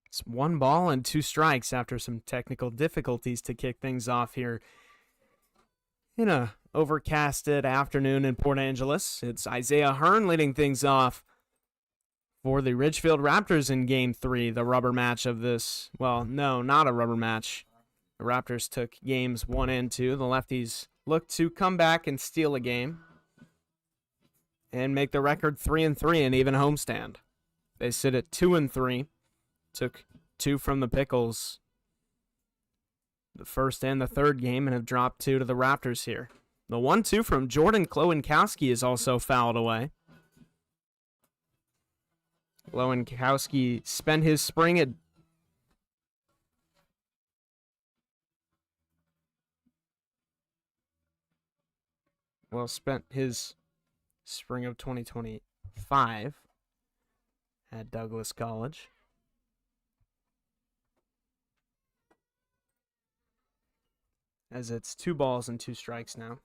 It's 1 ball and 2 strikes after some technical difficulties to kick things off here in a overcasted afternoon in Port Angeles. It's Isaiah Hearn leading things off for the Ridgefield Raptors in Game 3, the rubber match of this. Well, no, not a rubber match. The Raptors took games 1 and 2. The Lefties look to come back and steal a game and make the record 3-3 an even homestand. They sit at 2-3. Took 2 from the Pickles the first and the third game and have dropped 2 to the Raptors here. The 1-2 from Jordan Kloenkowski is also fouled away. Kloenkowski spent his spring at spent his spring of 2025 at Douglas College. As it's 2 balls and 2 strikes now.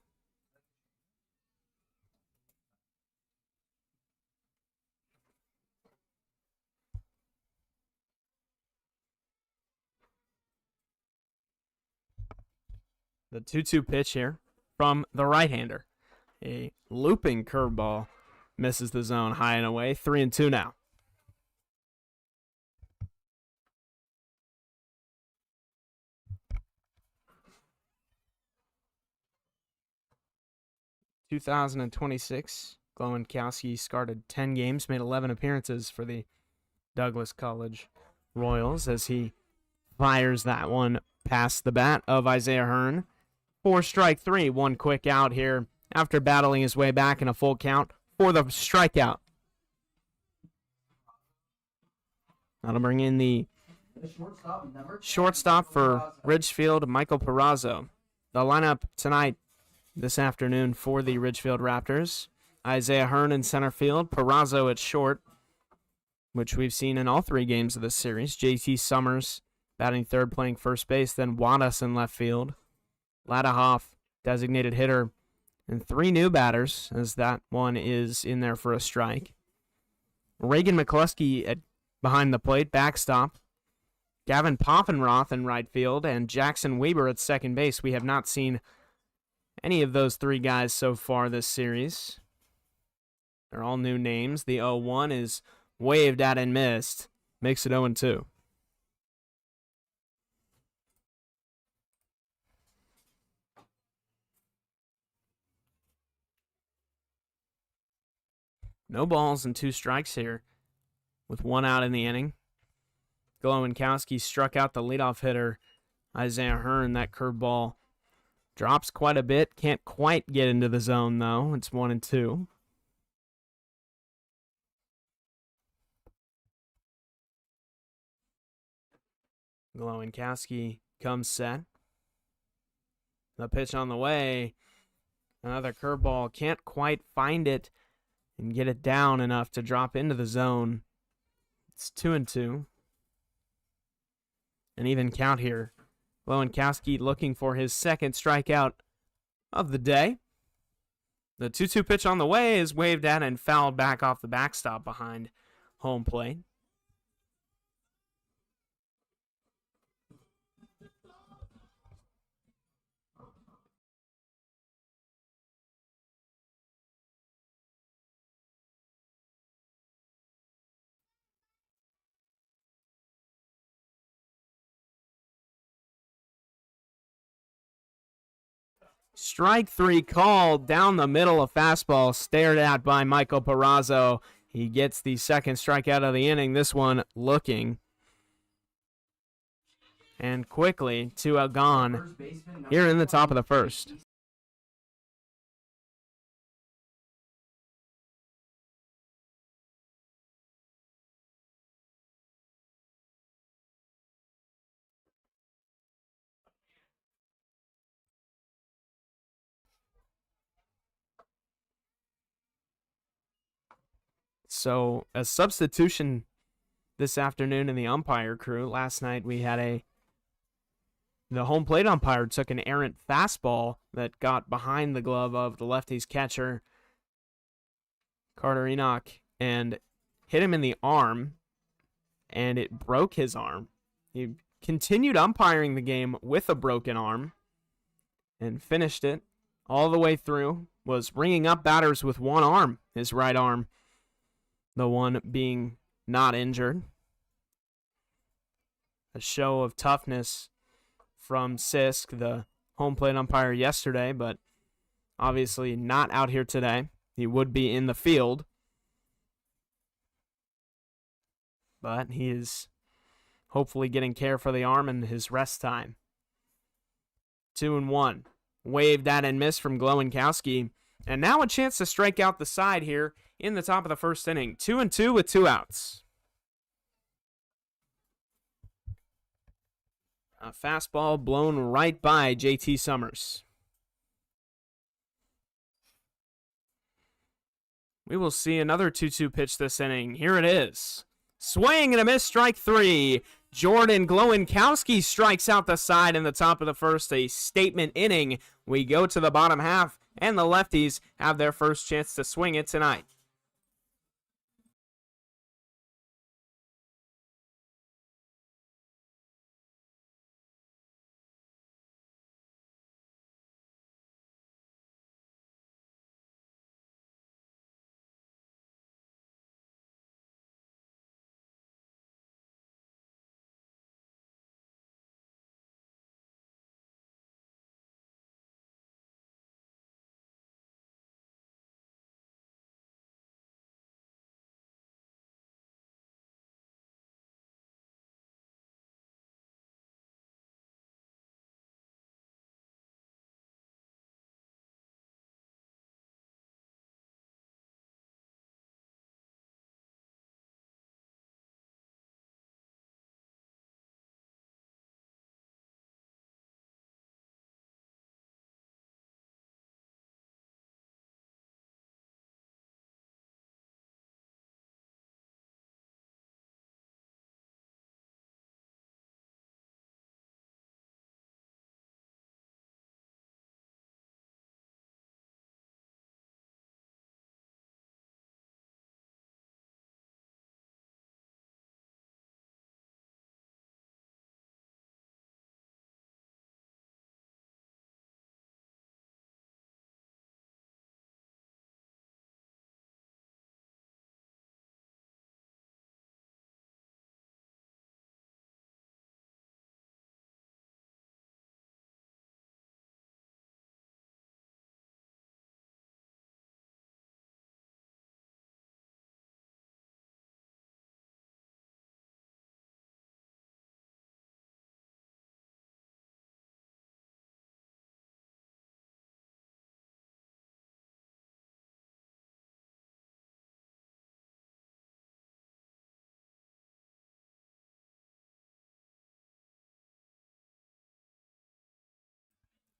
The 2-2 pitch here from the right-hander. A looping curveball misses the zone high and away. 3-2 now. In 2026, Kloenkowski started 10 games, made 11 appearances for the Douglas College Royals as he fires that one past the bat of Isaiah Hearn. 4-3, 1 quick out here after battling his way back in a full count for the strikeout. That'll bring in the shortstop for Ridgefield, Michael Perazzo. The lineup tonight, this afternoon for the Ridgefield Raptors: Isaiah Hearn in center field, Perazzo at short, which we've seen in all 3 games of this series. JT Summers batting third, playing first base, then Wadas in left field. Ladahoff, designated hitter, and 3 new batters, as that one is in there for a strike. Reagan McCluskey behind the plate, backstop. Gavin Poffenroth in right field, and Jackson Weber at second base. We have not seen any of those 3 guys so far this series. They're all new names. The 0-1 is waved at and missed. Makes it 0-2. No balls and 2 strikes here with 1 out in the inning. Kloenkowski struck out the leadoff hitter, Isaiah Hearn. That curveball drops quite a bit. Can't quite get into the zone, though. It's 1-2. Kloenkowski comes set. The pitch on the way. Another curveball. Can't quite find it and get it down enough to drop into the zone. It's 2-2. An even count here. Kloenkowski looking for his second strikeout of the day. The 2-2 pitch on the way is waved at and fouled back off the backstop behind home plate. Strike 3 called down the middle, a fastball stared at by Michael Perazzo. He gets the second strikeout of the inning, this one looking. And quickly, 2 out gone here in the top of the first. So a substitution this afternoon in the umpire crew. Last night we had the home plate umpire took an errant fastball that got behind the glove of the Lefties catcher, Carter Enoch, and hit him in the arm. and it broke his arm. He continued umpiring the game with a broken arm and finished it all the way through, was ringing up batters with one arm, his right arm, the one being not injured. A show of toughness from Sisk, the home plate umpire yesterday, but obviously not out here today. He would be in the field, but he is hopefully getting care for the arm and his rest time. 2-1. Waved at and missed from Glowinkowski. And now a chance to strike out the side here in the top of the first inning. 2-2 with 2 outs. A fastball blown right by JT Summers. We will see another 2-2 pitch this inning. Here it is. Swing and a miss, strike 3. Jordan Glowinkowski strikes out the side in the top of the first. A statement inning. We go to the bottom half, and the Lefties have their first chance to swing it tonight.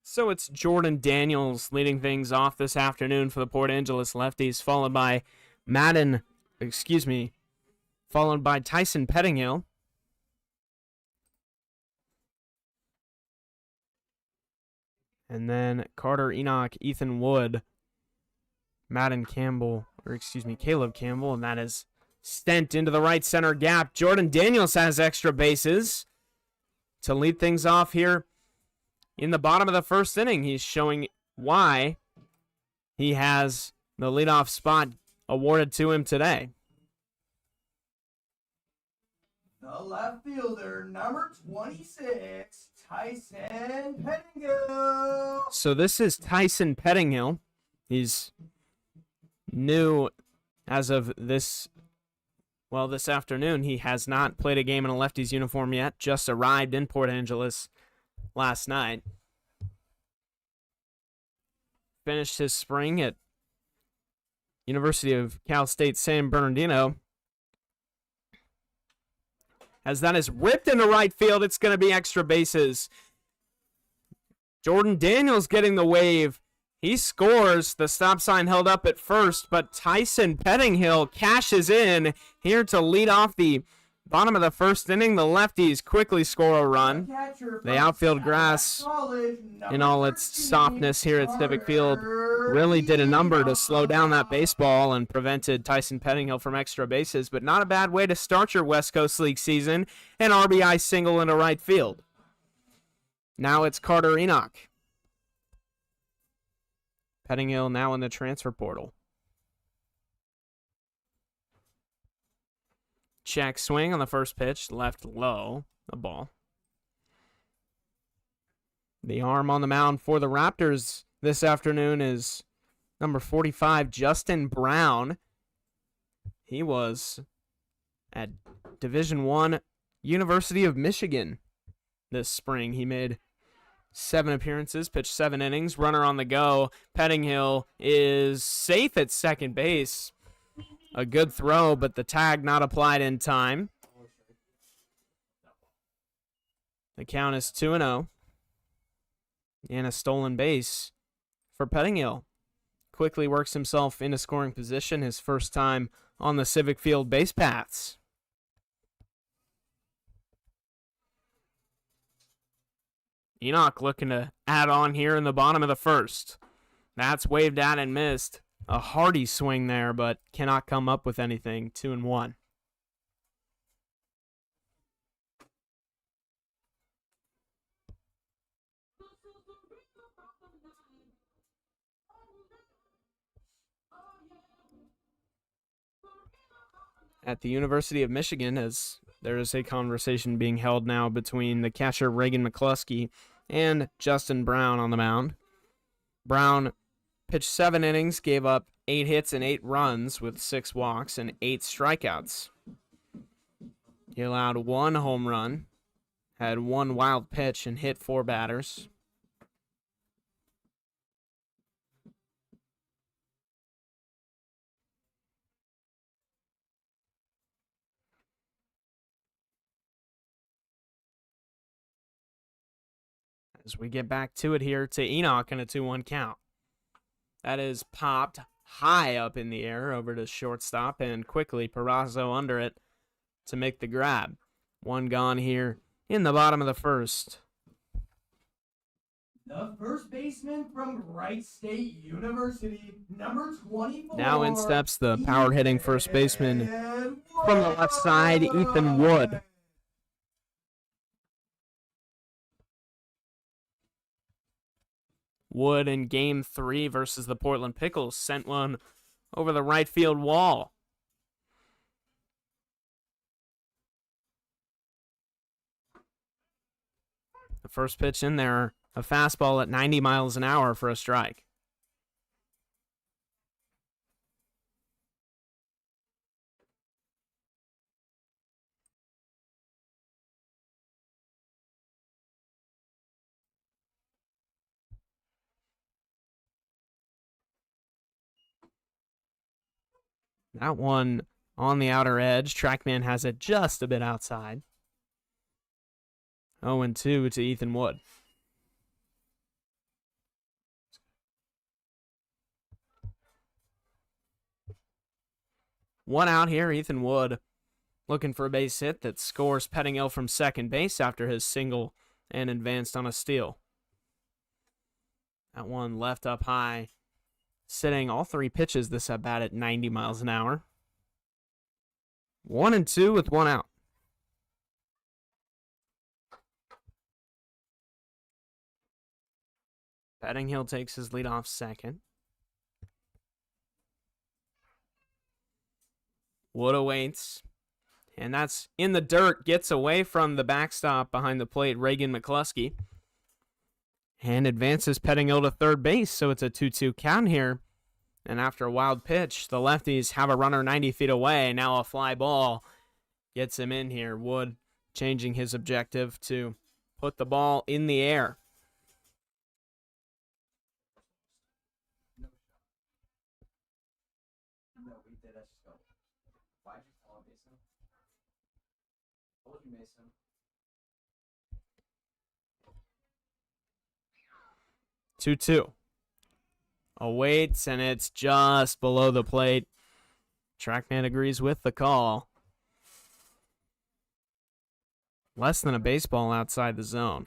So it's Jordan Daniels leading things off this afternoon for the Port Angeles Lefties, followed by Tyson Pettingill. And then Carter Enoch, Ethan Wood, Caleb Campbell, and that is Stent into the right center gap. Jordan Daniels has extra bases to lead things off here. In the bottom of the first inning, he's showing why he has the leadoff spot awarded to him today. The left fielder, number 26, Tyson Pettingill. So this is Tyson Pettingill. He's new as of this afternoon. He has not played a game in a Lefties uniform yet, just arrived in Port Angeles last night. Finished his spring at University of Cal State San Bernardino. As that is ripped into right field, it's going to be extra bases. Jordan Daniels getting the wave. He scores. The stop sign held up at first, but Tyson Pettingill cashes in here to lead off the Bottom of the first inning, the Lefties quickly score a run. The outfield grass, in all its softness here at Civic Field, really did a number to slow down that baseball and prevented Tyson Pettingill from extra bases, but not a bad way to start your West Coast League season. An RBI single into right field. Now it's Carter Enoch. Pettingill now in the transfer portal. Check swing on the first pitch, left low, the ball. The arm on the mound for the Raptors this afternoon is number 45, Justin Brown. He was at Division I, University of Michigan this spring. He made 7 appearances, pitched 7 innings, runner on the go. Pettingill is safe at second base. A good throw, but the tag not applied in time. The count is 2-0. And a stolen base for Pettingill. Quickly works himself into scoring position, his first time on the Civic Field base paths. Enoch looking to add on here in the bottom of the first. That's waved at and missed. A hearty swing there, but cannot come up with anything. 2-1. At the University of Michigan, as there is a conversation being held now between the catcher Reagan McCluskey and Justin Brown on the mound. Brown pitched 7 innings, gave up 8 hits and 8 runs with 6 walks and 8 strikeouts. He allowed 1 home run, had 1 wild pitch, and hit 4 batters. As we get back to it here to Enoch in a 2-1 count. That is popped high up in the air over to shortstop, and quickly Perazo under it to make the grab. 1 gone here in the bottom of the first. The first baseman from Wright State University, number 24. Now in steps the power-hitting first baseman from the left side, Ethan Wood. Wood in Game 3 versus the Portland Pickles sent one over the right field wall. The first pitch in there, a fastball at 90 miles an hour for a strike. That one on the outer edge. Trackman has it just a bit outside. 0-2 to Ethan Wood. One out here, Ethan Wood looking for a base hit that scores Pettingill from second base after his single and advanced on a steal. That one left up high. Sitting all 3 pitches this at bat at 90 miles an hour. 1-2 with 1 out. Pettingill takes his lead off second. Wood awaits. And that's in the dirt. Gets away from the backstop behind the plate, Reagan McCluskey. And advances Pettingill to third base, so it's a 2-2 count here. And after a wild pitch, the Lefties have a runner 90 feet away. Now a fly ball gets him in here. Wood changing his objective to put the ball in the air. No, we did. Let's just go. Why'd you call Mason? Told you, Mason. Two. Awaits, and it's just below the plate. Trackman agrees with the call. Less than a baseball outside the zone.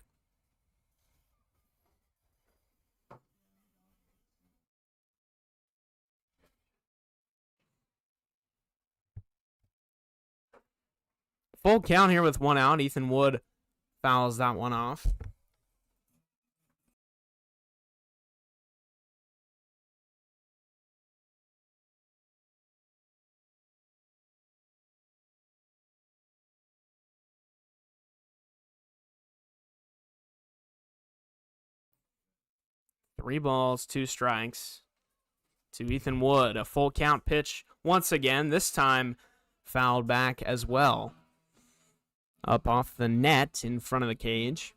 Full count here with 1 out. Ethan Wood fouls that one off. Three balls, 2 strikes to Ethan Wood. A full count pitch once again, this time fouled back as well. Up off the net in front of the cage,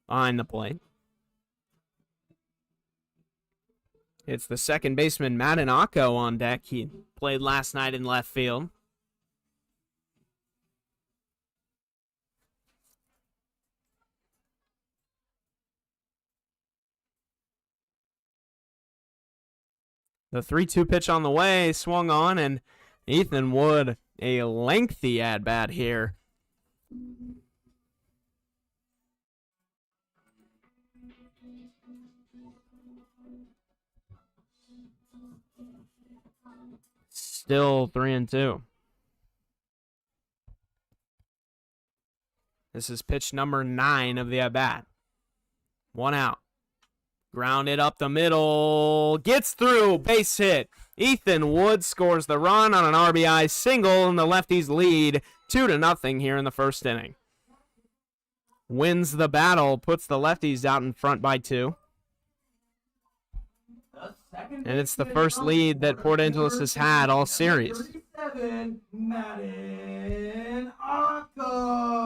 behind the plate. It's the second baseman, Madden Akko, on deck. He played last night in left field. The 3-2 pitch on the way, swung on, and Ethan Wood, a lengthy at-bat here. Still 3-2. This is pitch number 9 of the at-bat. 1 out. Grounded up the middle. Gets through. Base hit. Ethan Wood scores the run on an RBI single, and the Lefties lead 2-0 here in the first inning. Wins the battle, puts the Lefties out in front by 2. And it's the first lead that Port Angeles has had all series. 37, Madden Akko.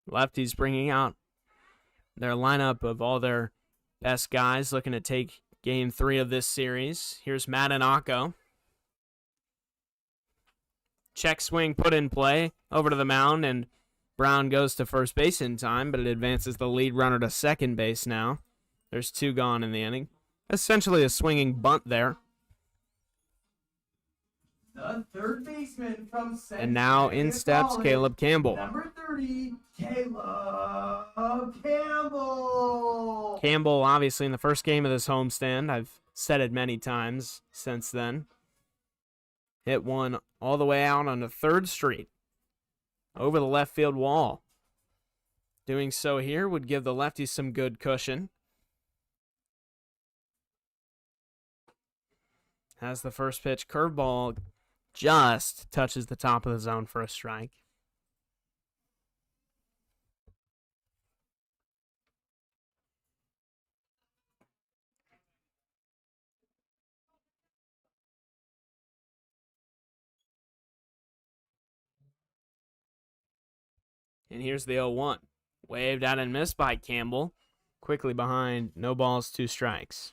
Lefties bringing out their lineup of all their best guys, looking to take game 3 of this series. Here's Madden Akko. Check swing put in play over to the mound, and Brown goes to first base in time, but it advances the lead runner to second base now. There's 2 gone in the inning. Essentially a swinging bunt there. The third baseman from And now in steps Caleb Campbell. Number 30, Caleb Campbell. Campbell, obviously, in the first game of this homestand. I've said it many times since then. Hit one all the way out on the 3rd Street. Over the left field wall. Doing so here would give the lefties some good cushion. Has the first pitch, curveball, just touches the top of the zone for a strike. And here's the 0-1. Waved out and missed by Campbell. Quickly behind, no balls, 2 strikes.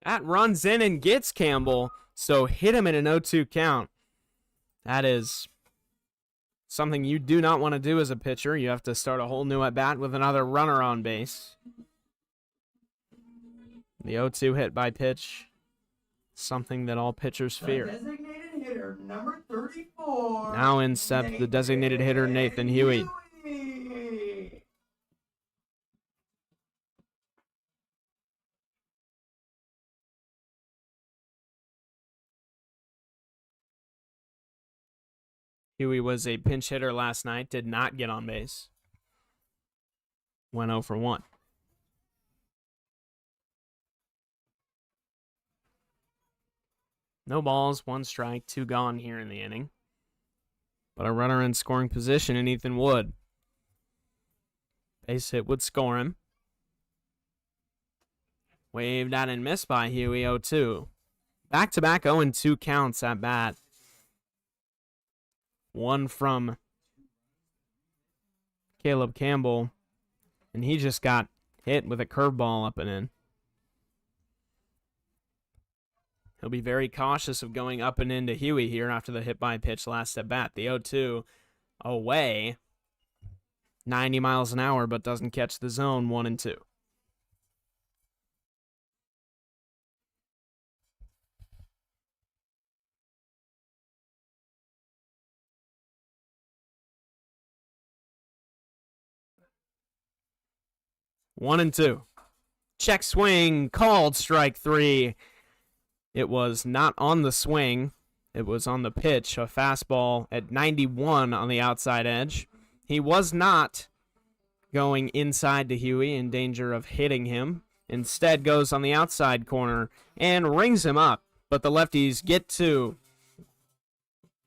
That runs in and gets Campbell, so hit him in an 0-2 count. That is something you do not want to do as a pitcher. You have to start a whole new at-bat with another runner on base. The 0-2 hit by pitch, something that all pitchers fear. Designated hitter, number 34. Now in steps the designated hitter, Nathan Huey. Huey was a pinch hitter last night, did not get on base. Went 0 for 1. No balls, 1 strike, 2 gone here in the inning. But a runner in scoring position in Ethan Wood. Base hit would score him. Waved out and missed by Huey, 0-2. Back-to-back 0-2 counts at bat. One from Caleb Campbell, and he just got hit with a curveball up and in. He'll be very cautious of going up and into Huey here after the hit by pitch last at bat. The 0-2 away. 90 miles an hour, but doesn't catch the zone. 1-2. One and two. Check swing, called strike 3. It was not on the swing. It was on the pitch, a fastball at 91 on the outside edge. He was not going inside to Huey in danger of hitting him. Instead goes on the outside corner and rings him up. But the lefties get two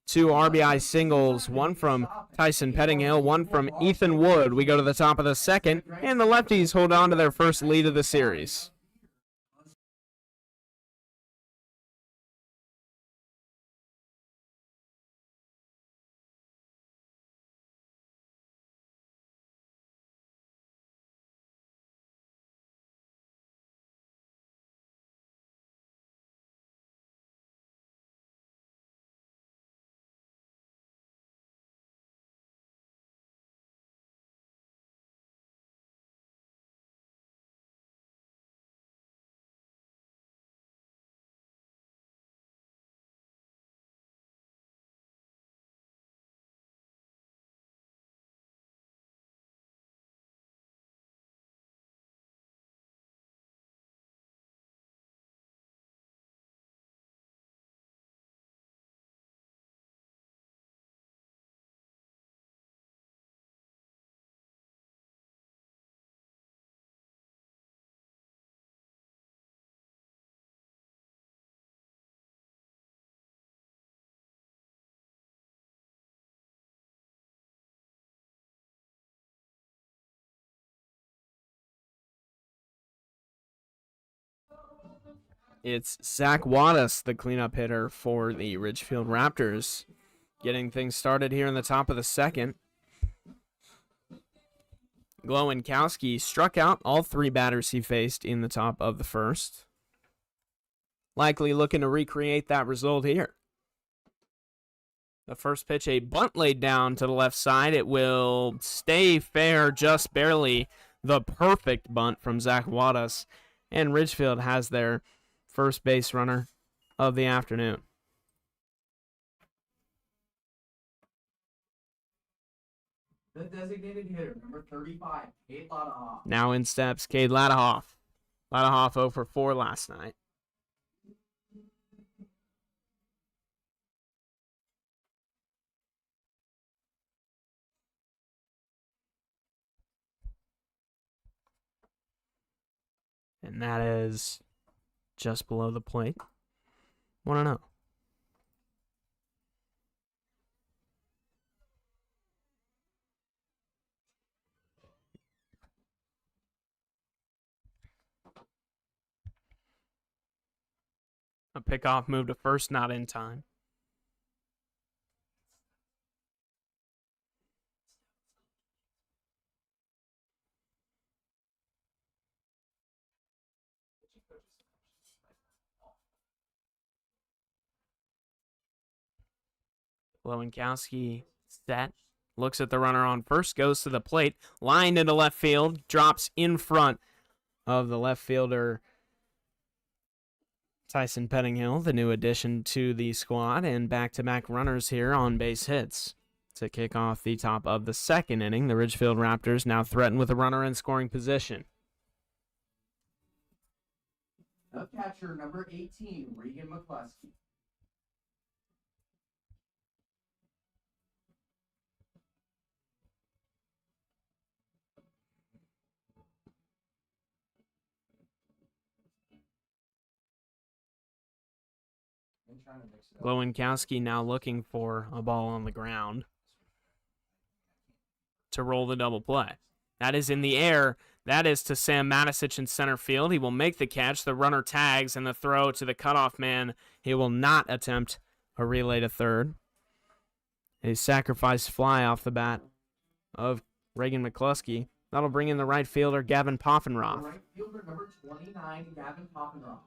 RBI singles, one from Tyson Pettinghill, one from Ethan Wood. We go to the top of the second, and the lefties hold on to their first lead of the series. It's Zach Wattis, the cleanup hitter for the Ridgefield Raptors, getting things started here in the top of the second. Glowinskowski struck out all 3 batters he faced in the top of the first. Likely looking to recreate that result here. The first pitch, a bunt laid down to the left side. It will stay fair, just barely. The perfect bunt from Zach Wattis. And Ridgefield has their first base runner of the afternoon. The designated hitter, number 35, Cade Ladahoff. Now in steps Cade Ladahoff. Ladahoff 0 for 4 last night. And that is just below the plate. 1-0. A pickoff move to first, not in time. Glowinskowski set, looks at the runner on first, goes to the plate, lined into left field, drops in front of the left fielder Tyson Pettinghill, the new addition to the squad, and back-to-back runners here on base hits. To kick off the top of the second inning, the Ridgefield Raptors now threatened with a runner in scoring position. The catcher, number 18, Regan McCluskey. Glowinskowski now looking for a ball on the ground to roll the double play. That is in the air. That is to Sam Matisich in center field. He will make the catch. The runner tags, and the throw to the cutoff man. He will not attempt a relay to third. A sacrifice fly off the bat of Regan McCluskey. That'll bring in the right fielder, Gavin Poffenroth. Right fielder number 29, Gavin Poffenroth.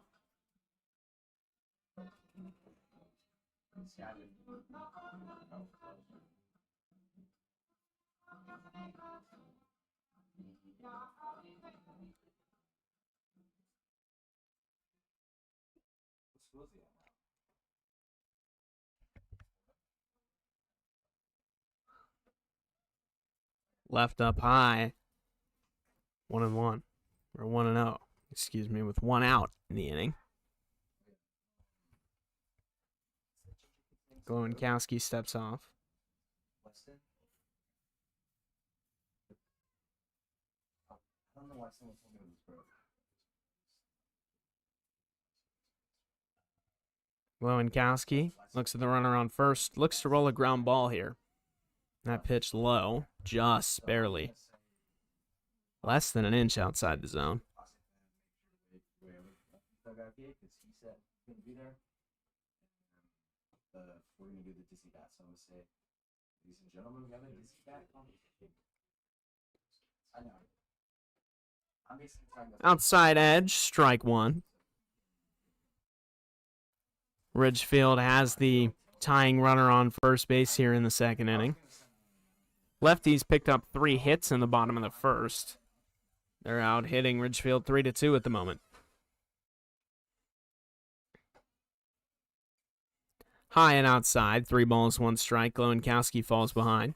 Left up high. 1-1. Or 1-0. Excuse me, with one out in the inning. Glowinskowski steps off. Weston. I don't know why someone told me it was broke. Glowinskowski looks at the runner on first. Looks to roll a ground ball here. That pitch low, just barely. Less than an inch outside the zone. We're going to do the dizzy bat, so I'm going to say, ladies and gentlemen, we have a dizzy bat competition. I know. I'm basically trying to... Outside edge, strike one. Ridgefield has the tying runner on first base here in the second inning. Lefties picked up 3 hits in the bottom of the first. They're out hitting Ridgefield 3-2 at the moment. High and outside, 3 balls, 1 strike. Glowinskowski falls behind.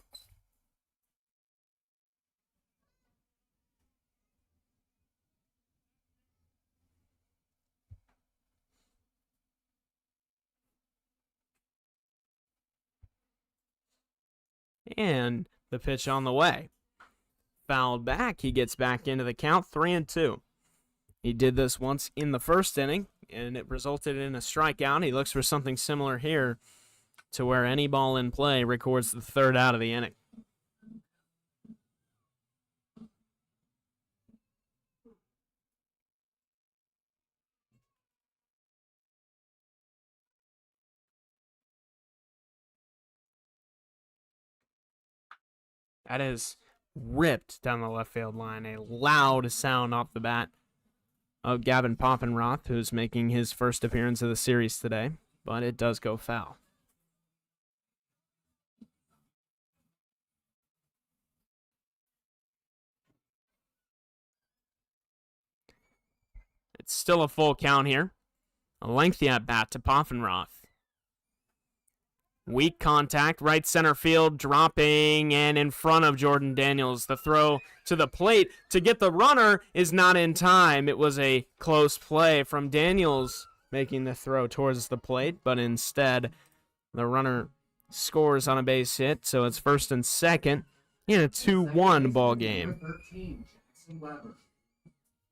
And the pitch on the way. Fouled back. He gets back into the count, 3-2. He did this once in the first inning, and it resulted in a strikeout. He looks for something similar here to where any ball in play records the 3rd out of the inning. That is ripped down the left field line. A loud sound off the bat of Gavin Poffenroth, who's making his first appearance of the series today, but it does go foul. It's still a full count here. A lengthy at bat to Poffenroth. Weak contact, right center field, dropping and in front of Jordan Daniels. The throw to the plate to get the runner is not in time. It was a close play from Daniels making the throw towards the plate, but instead the runner scores on a base hit, so it's first and second in a 2-1 ball game.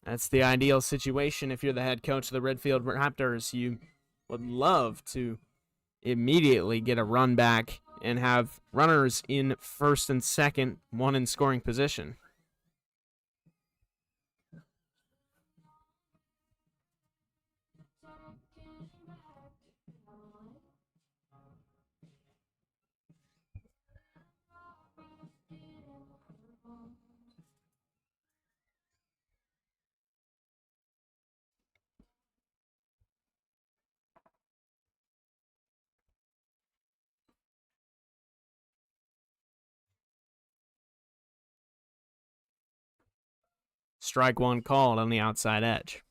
That's the ideal situation if you're the head coach of the Ridgefield Raptors. You would love to immediately get a run back and have runners in first and second, one in scoring position. Strike one called on the outside edge.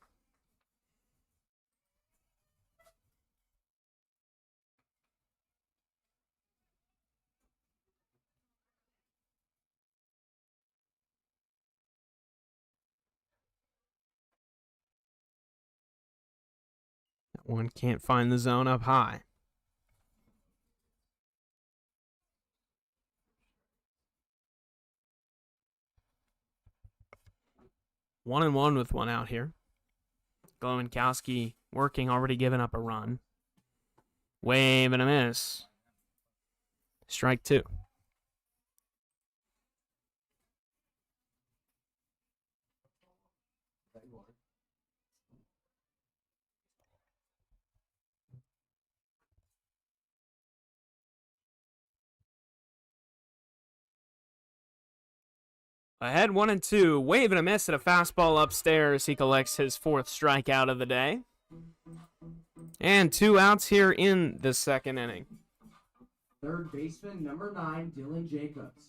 That one can't find the zone up high. One and one with one out here. Glowinskowski working, already given up a run. Wave and a miss. Strike two. Ahead 1-2. Wave and a miss at a fastball upstairs. He collects his 4th strikeout of the day. And 2 outs here in the 2nd inning. Third baseman, number 9, Dylan Jacobs.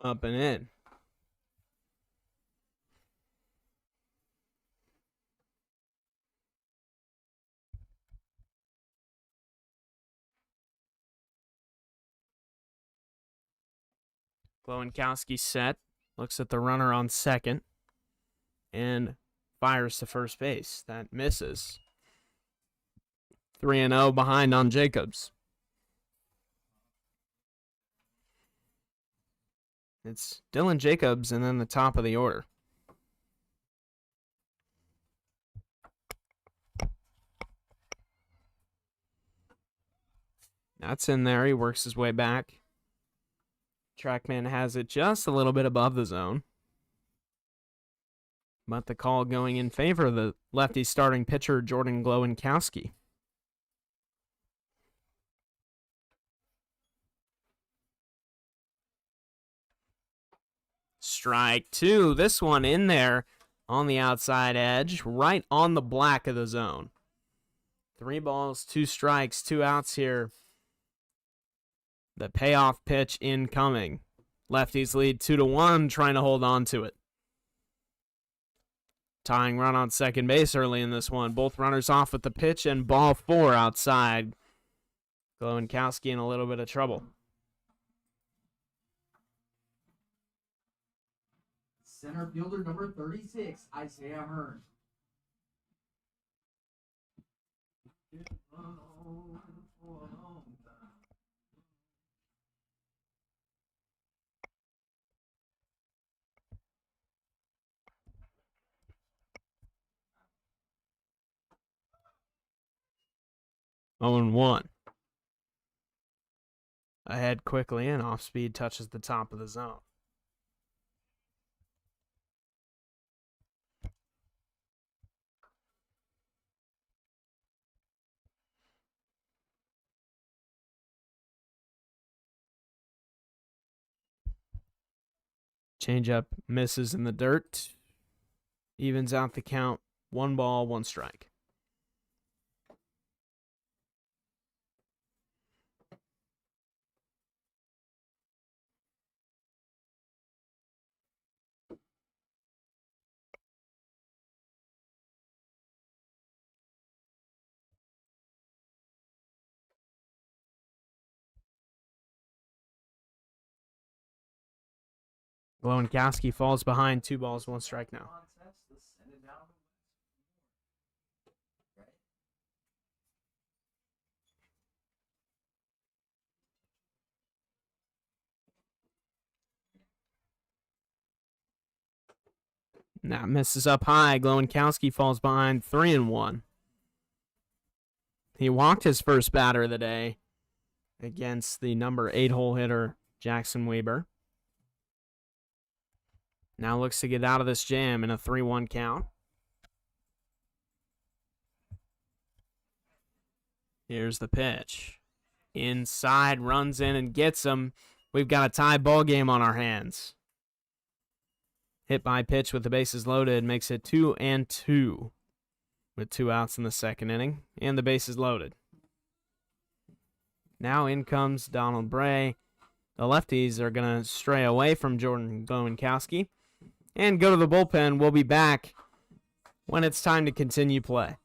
Up and in. Glowinkowski set. Looks at the runner on second. And fires to first base. That misses. 3-0 behind on Jacobs. It's Dylan Jacobs and then the top of the order. That's in there. He works his way back. Trackman has it just a little bit above the zone. But the call going in favor of the lefty starting pitcher, Jordan Glowinkowski. Strike 2. This one in there on the outside edge, right on the black of the zone. 3 balls, 2 strikes, 2 outs here. The payoff pitch incoming. Lefties lead 2-1, trying to hold on to it. Tying run on second base early in this one. Both runners off with the pitch and ball 4 outside. Glowinkowski in a little bit of trouble. Center fielder, number 36, Isaiah Hearn. Oh, and 1. Ahead quickly and off speed touches the top of the zone. Changeup misses in the dirt. Evens out the count. 1 ball, 1 strike. Glowinkowski falls behind. 2 balls, 1 strike now. That misses up high. Glowinkowski falls behind 3-1. He walked his first batter of the day against the number 8 hole hitter, Jackson Weber. Now looks to get out of this jam in a 3-1 count. Here's the pitch. Inside, runs in and gets him. We've got a tie ball game on our hands. Hit by pitch with the bases loaded makes it 2-2 with 2 outs in the 2nd inning and the bases loaded. Now in comes Donald Bray. The lefties are going to stray away from Jordan Glowinkowski and go to the bullpen. We'll be back when it's time to continue play.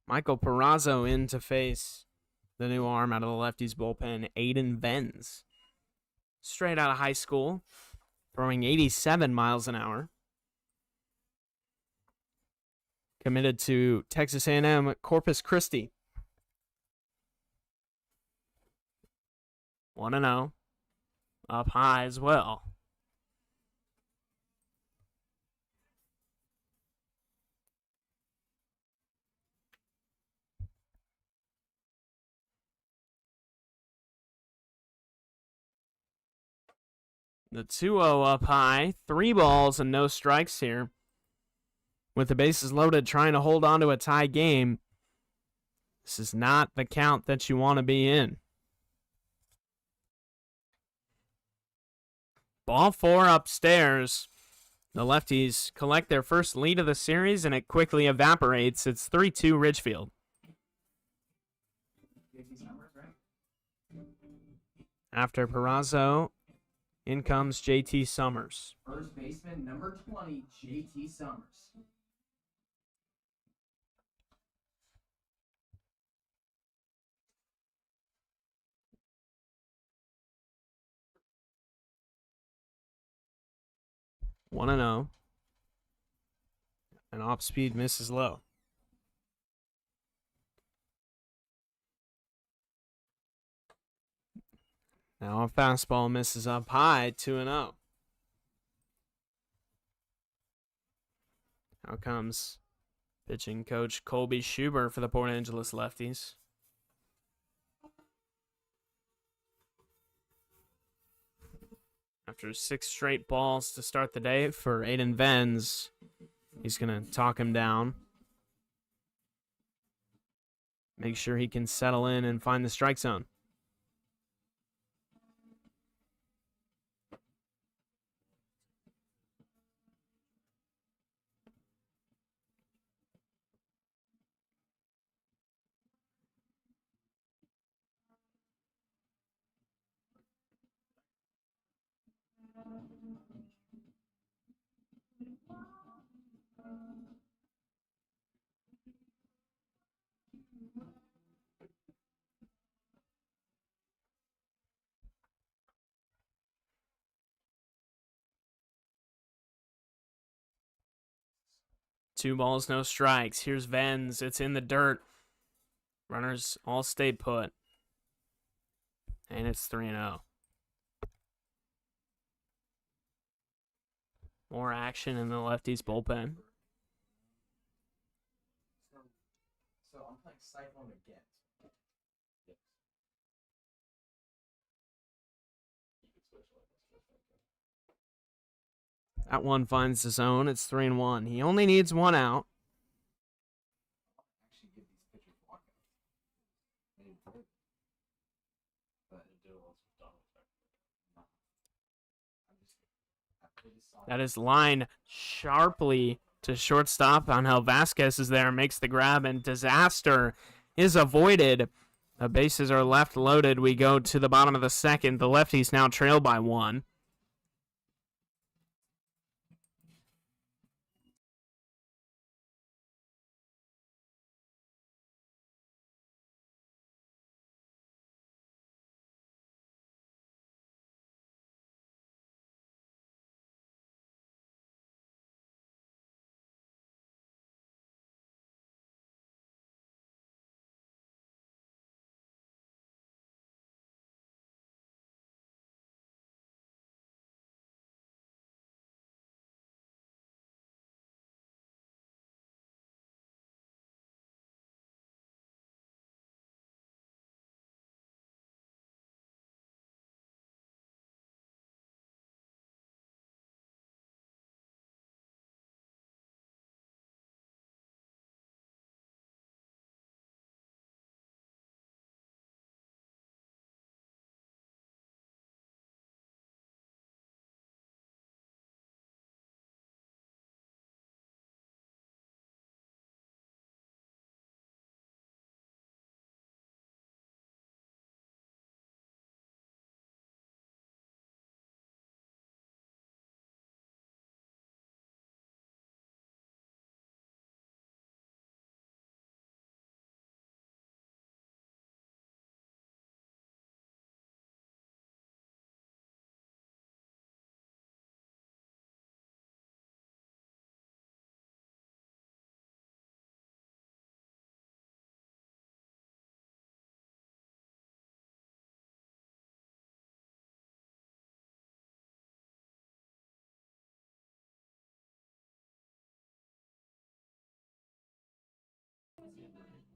Michael Perazzo in to face the new arm out of the Lefties bullpen, Aiden Venz. Straight out of high school, throwing 87 miles an hour. Committed to Texas A&M Corpus Christi. 1-0. Up high as well. The 2-0 up high. 3 balls and no strikes here. With the bases loaded, trying to hold on to a tie game. This is not the count that you want to be in. Ball 4 upstairs. The Lefties collect their first lead of the series, and it quickly evaporates. It's 3-2 Ridgefield. After Perazzo, in comes JT Summers. First baseman, number 20, JT Summers. One and 0. And off speed misses low. Now a fastball misses up high, 2-0. Now comes pitching coach Colby Schubert for the Port Angeles Lefties. After 6 straight balls to start the day for Aiden Venz, he's going to talk him down. Make sure he can settle in and find the strike zone. Two balls, no strikes. Here's Venz. It's in the dirt. Runners all stay put. And it's 3-0. More action in the Lefties bullpen. So I'm playing Cyclone again. Yes. You could switch like this. That one finds the zone. It's 3-1. He only needs 1 out. Actually give these pitchers walkouts. Maybe third. But That is lined sharply to shortstop. Angel Vasquez is there, makes the grab, and disaster is avoided. The bases are left loaded. We go to the bottom of the second. The Lefties now trail by 1.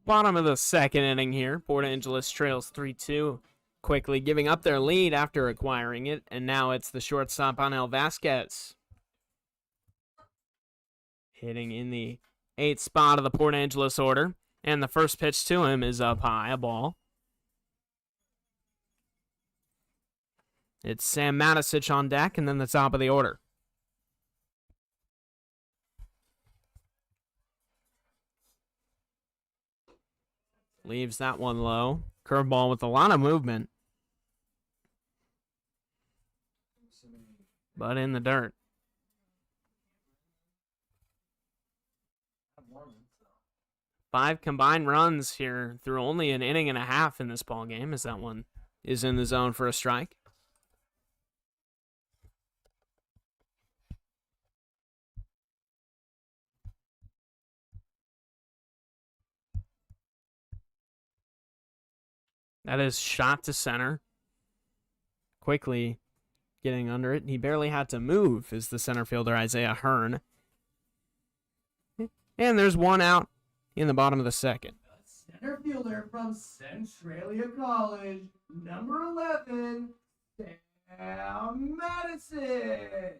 Bottom of the second inning here. Port Angeles trails 3-2, quickly giving up their lead after acquiring it, and now it's the shortstop Anel Vasquez hitting in the 8th spot of the Port Angeles order, and the first pitch to him is up high, a ball. It's Sam Matisich on deck, and then the top of the order. Leaves that one low. Curveball with a lot of movement, but in the dirt. 5 combined runs here through only an inning and a half in this ball game, as that one is in the zone for a strike. That is shot to center. Quickly getting under it. He barely had to move, is the center fielder Isaiah Hearn. And there's one out in the bottom of the second. Center fielder from Centralia College, number 11, Sam Matisich.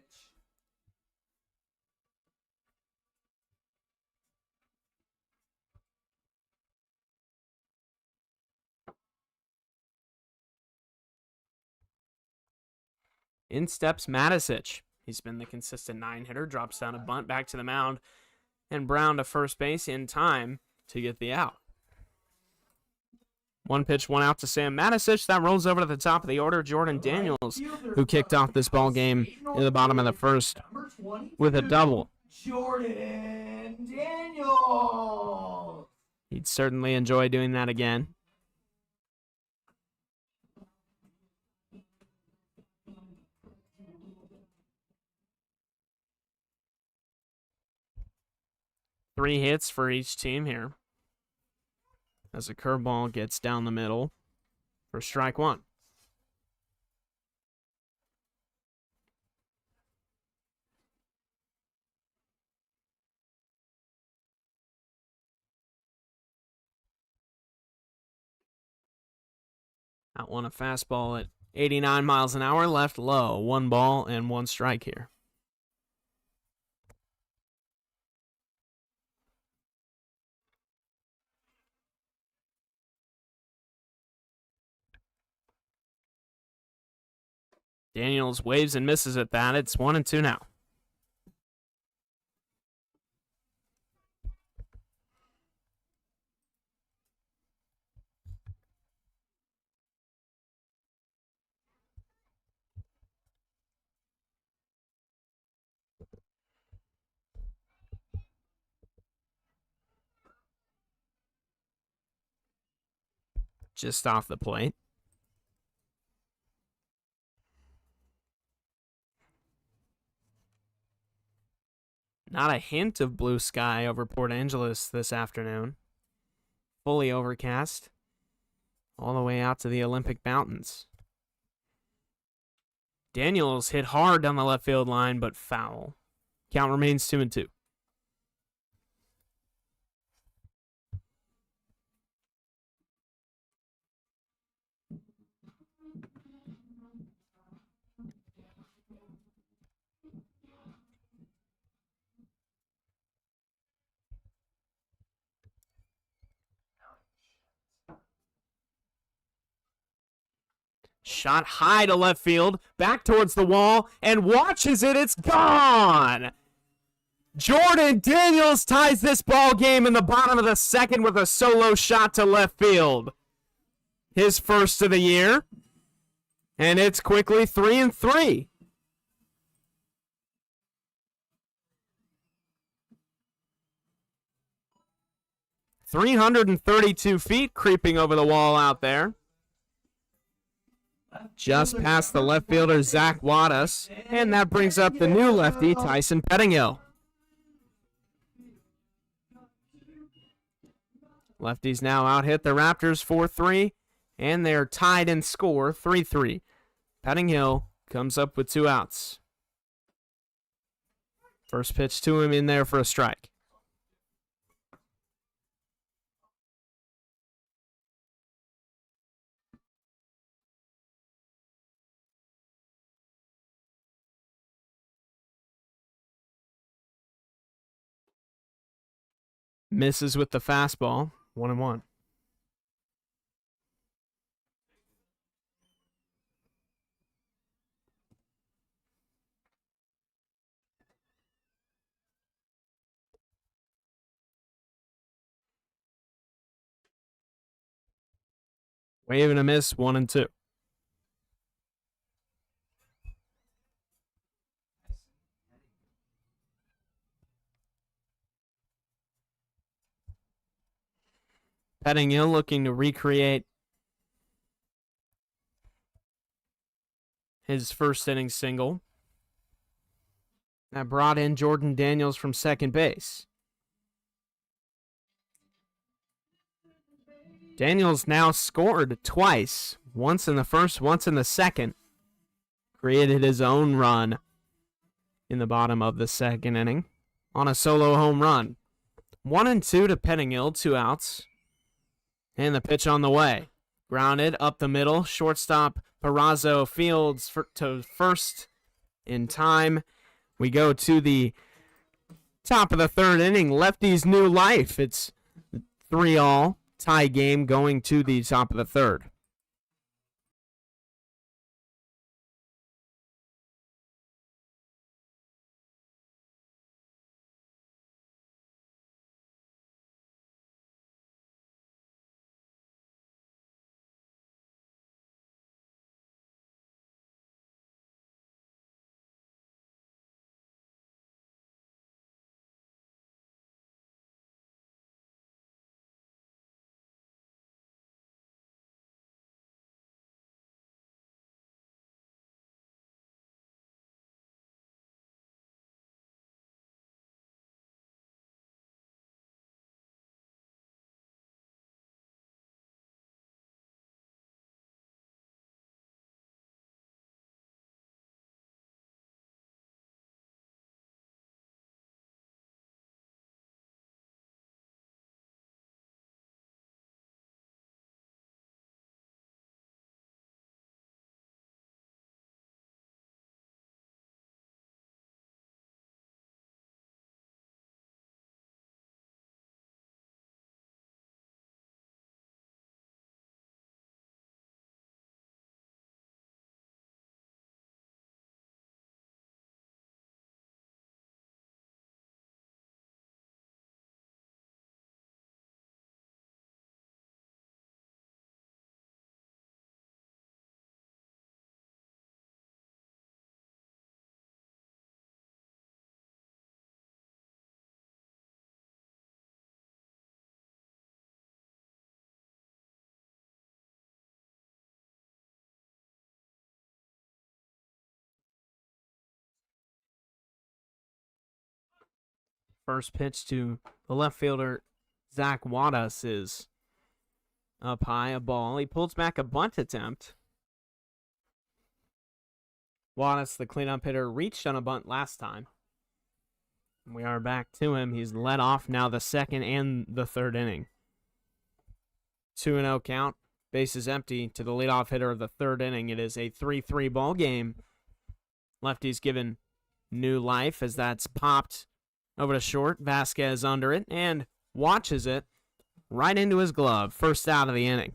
In steps Matisich. He's been the consistent 9-hitter, drops down a bunt back to the mound, and Brown to first base in time to get the out. 1 pitch, 1 out to Sam Matisich. That rolls over to the top of the order. Jordan Daniels, who kicked off this ball game in the bottom of the first with a double. Jordan Daniels. He'd certainly enjoy doing that again. Three hits for each team here, as a curveball gets down the middle for strike one. Out one a fastball at 89 miles an hour, left low. 1 ball and 1 strike here. Daniels waves and misses at that. It's 1-2 now. Just off the plate. Not a hint of blue sky over Port Angeles this afternoon. Fully overcast all the way out to the Olympic Mountains. Daniels hit hard down the left field line, but foul. Count remains 2-2. Shot high to left field, back towards the wall, and watches it. It's gone. Jordan Daniels ties this ball game in the bottom of the second with a solo shot to left field. His first of the year. And it's quickly 3-3. .332 feet creeping over the wall out there. Just past the left fielder, Zach Wattis. And that brings up the new lefty, Tyson Pettingill. Lefties now out-hit the Raptors 4-3, and they're tied in score 3-3. Pettingill comes up with 2 outs. First pitch to him in there for a strike. Misses with the fastball. 1-1. Wave and a miss. 1-2. Pettingill looking to recreate his first inning single. That brought in Jordan Daniels from second base. Daniels now scored twice, once in the first, once in the second. Created his own run in the bottom of the second inning on a solo home run. 1-2 to Pettingill, 2 outs. And the pitch on the way. Grounded up the middle. Shortstop Peraza fields to first in time. We go to the top of the third inning. Lefties new life. It's 3-all. Tie game going to the top of the third. First pitch to the left fielder, Zach Wadas, is up high, a ball. He pulls back a bunt attempt. Wadas, the cleanup hitter, reached on a bunt last time. We are back to him. He's led off now the second and the third inning. 2-0 count. Bases empty to the leadoff hitter of the third inning. It is a 3-3 ball game. Lefties given new life as that's popped over to short. Vasquez under it and watches it right into his glove. First out of the inning.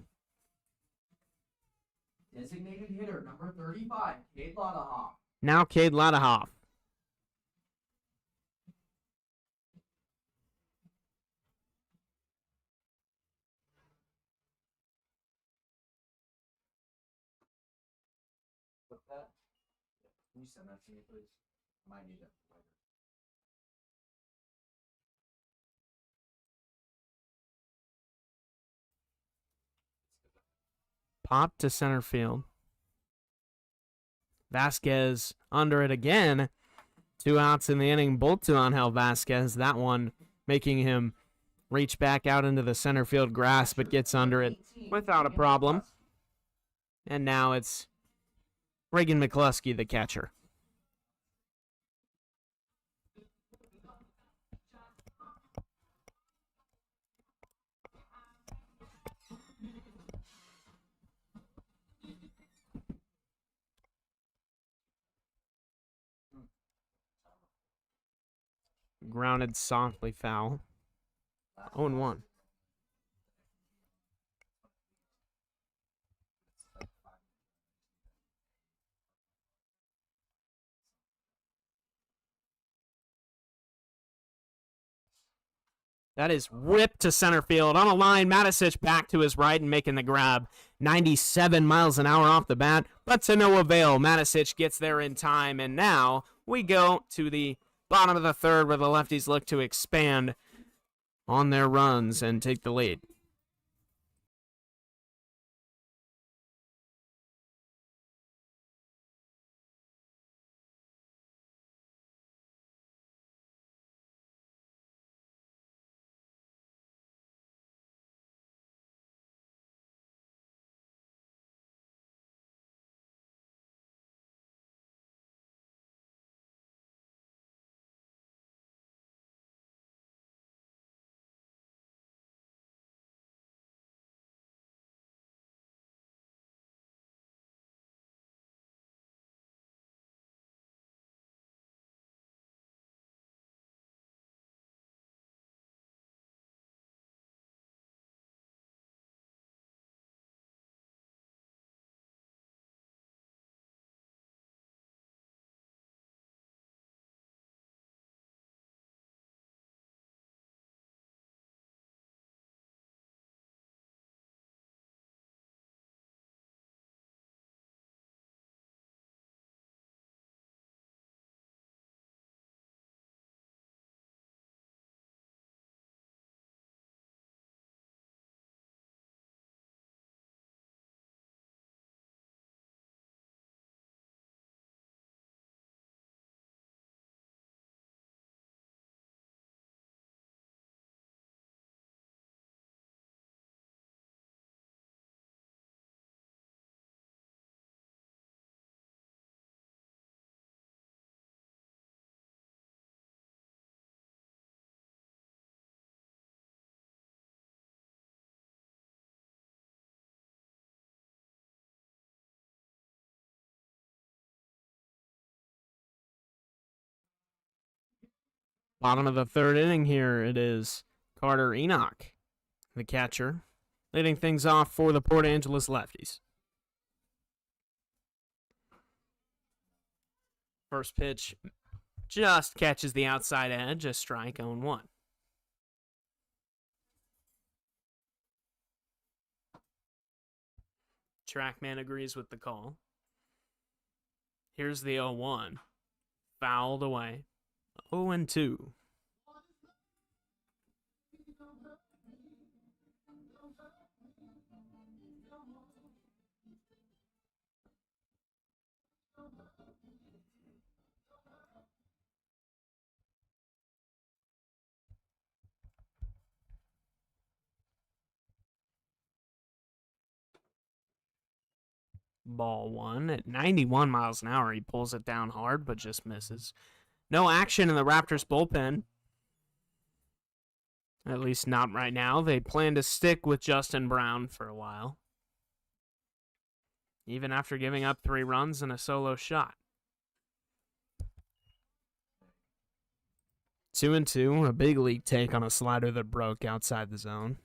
Designated hitter number 35, Cade Ladahoff. Now Cade Ladahoff. What's that? Can you send that to me, please? I might need it later. Pop to center field. Vasquez under it again. 2 outs in the inning. Both to Angel Vasquez. That one making him reach back out into the center field grass, but gets under it without a problem. And now it's Reagan McCluskey, the catcher. Grounded softly foul. 0-1. That is whipped to center field. On a line, Matisic back to his right and making the grab. 97 miles an hour off the bat, but to no avail. Matisic gets there in time, and now we go to the bottom of the third where the Lefties look to expand on their runs and take the lead. Bottom of the third inning here, it is Carter Enoch, the catcher, leading things off for the Port Angeles Lefties. First pitch just catches the outside edge, a strike, 0-1. Trackman agrees with the call. Here's the 0-1. Fouled away. 0-2. Ball one at 91 miles an hour. He pulls it down hard, but just misses. No action in the Raptors bullpen. At least not right now. They plan to stick with Justin Brown for a while, even after giving up 3 runs and a solo shot. 2-2, a big league take on a slider that broke outside the zone.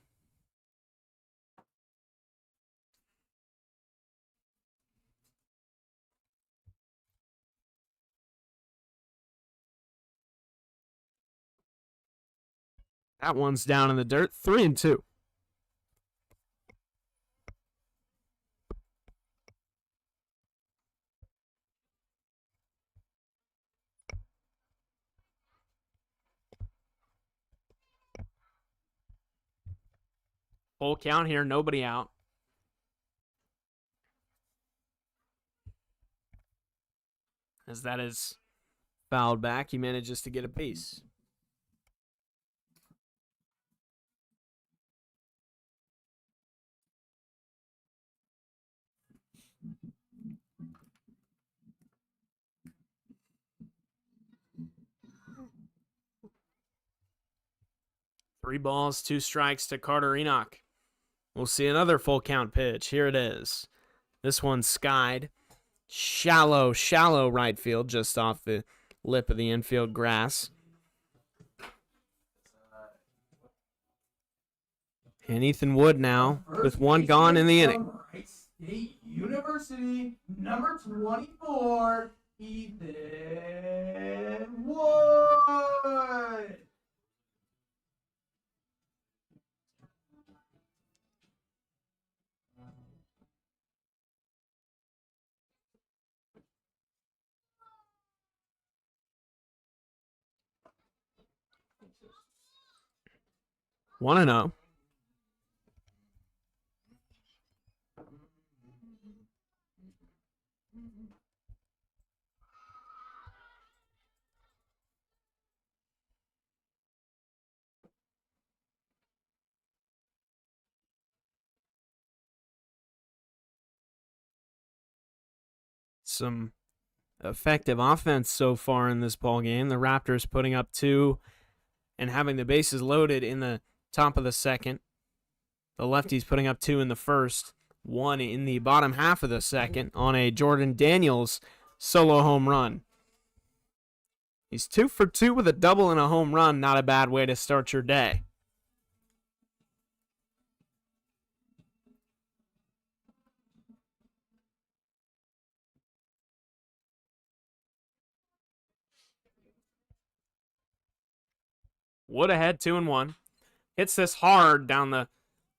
That one's down in the dirt. 3-2. Full count here, nobody out. As that is fouled back, he manages to get a piece. Three balls, 2 strikes to Carter Enoch. We'll see another full count pitch. Here it is. This one's skied. Shallow right field, just off the lip of the infield grass. And Ethan Wood now First with one gone in the baseman inning. from Wright State University, number 24, Ethan Wood. One and 0. Some effective offense so far in this ball game. The Raptors putting up 2 and having the bases loaded in the top of the second. The Lefties putting up 2 in the first, 1 in the bottom half of the second on a Jordan Daniels solo home run. He's 2 for 2 with a double and a home run. Not a bad way to start your day. Wood ahead 2-1. Hits this hard down the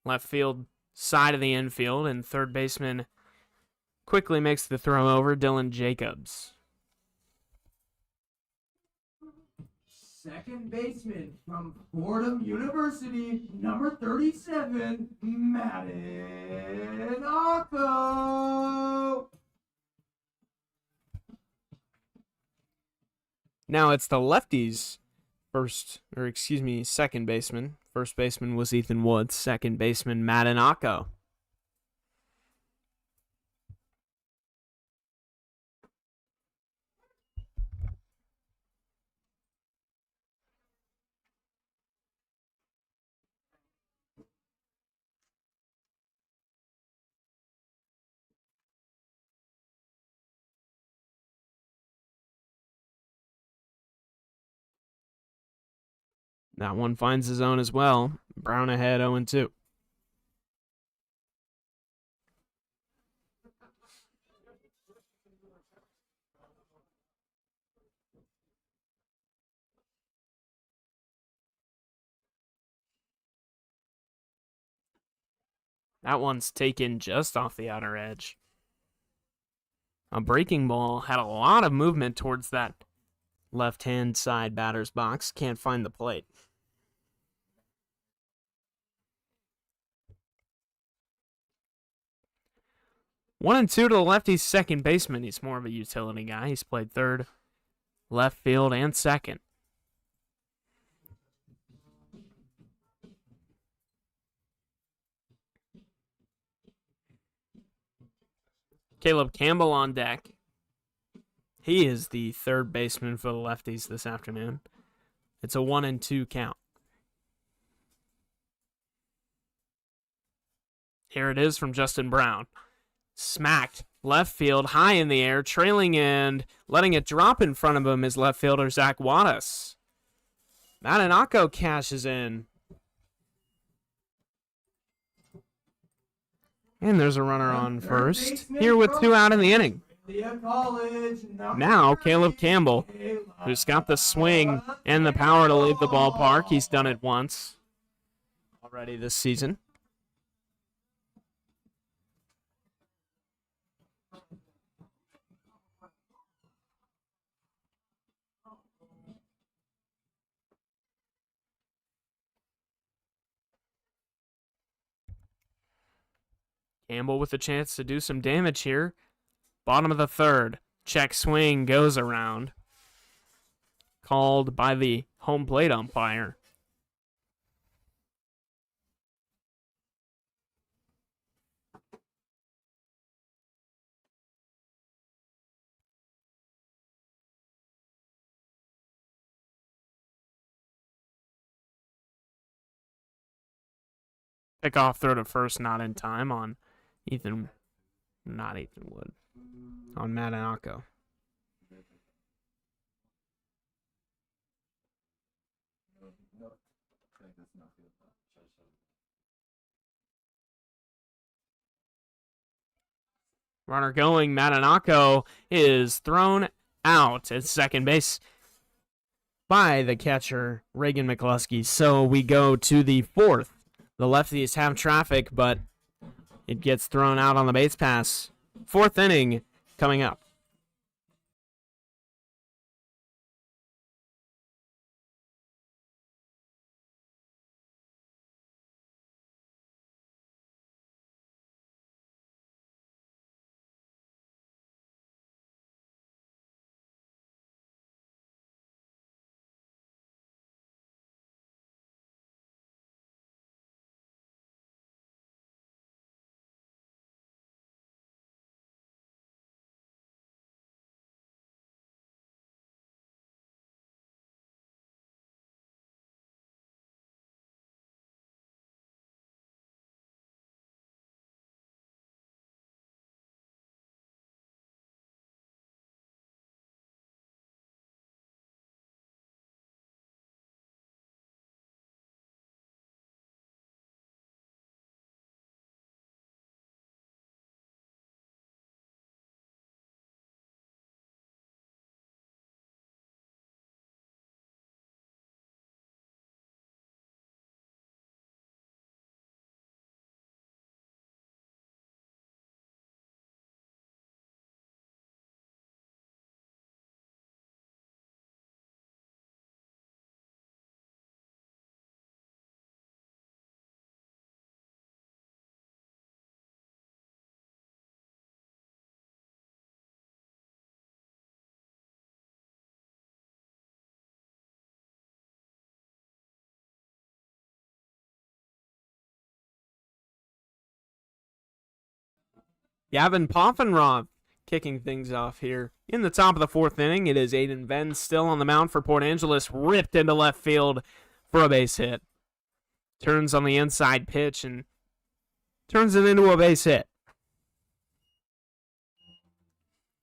left field side of the infield, and third baseman quickly makes the throw over, Dylan Jacobs. Second baseman from Fordham University, number 37, Madden Occo. Now it's the Lefties' second baseman. First baseman was Ethan Woods. Second baseman, Madden Occo. That one finds his own as well. Brown ahead 0-2. That one's taken just off the outer edge. A breaking ball had a lot of movement towards that left-hand side batter's box. Can't find the plate. One and 2 to the lefty's second baseman. He's more of a utility guy. He's played third, left field, and second. Caleb Campbell on deck. He is the third baseman for the Lefties this afternoon. It's a 1-2 count. Here it is from Justin Brown. Smacked left field, high in the air, trailing and letting it drop in front of him is left fielder Zach Wattis. Madanako cashes in. And there's a runner on first. Here with 2 out in the inning. Now Caleb Campbell, who's got the swing and the power to leave the ballpark. He's done it once already this season. Campbell with a chance to do some damage here. Bottom of the third. Check swing goes around. Called by the home plate umpire. Pick off throw to first, not in time on Ethan Wood. On Madanako. Runner going. Matanako is thrown out at second base by the catcher, Reagan McCluskey. So we go to the fourth. The lefties have traffic, but it gets thrown out on the base pass. Fourth inning coming up. Gavin Poffenroth kicking things off here. In the top of the fourth inning, it is Aiden Venn still on the mound for Port Angeles, ripped into left field for a base hit. Turns on the inside pitch and turns it into a base hit.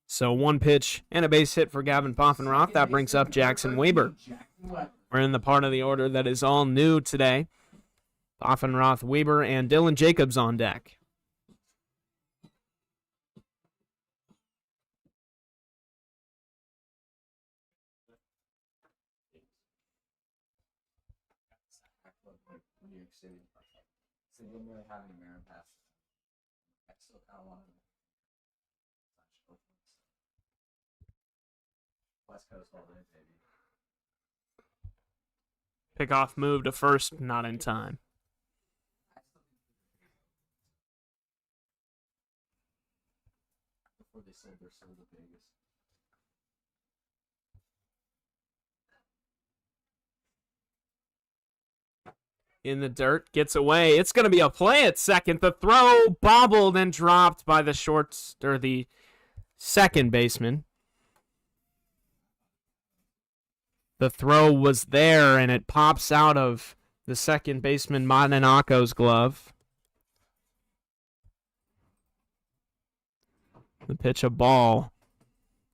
So one pitch and a base hit for Gavin Poffenroth. That brings up Jackson Weber. We're in the part of the order that is all new today. Poffenroth, Weber, and Dylan Jacobs on deck. New York City. So they didn't really have any merit passes. I still kind of wanted to touch West Coast all day, baby. Pickoff move to first, not in time. Before they sold their soul to Vegas. In the dirt, gets away. It's going to be a play at second. The throw bobbled and dropped by the the second baseman. The throw was there, and it pops out of the second baseman Matanako's glove. The pitch, a ball.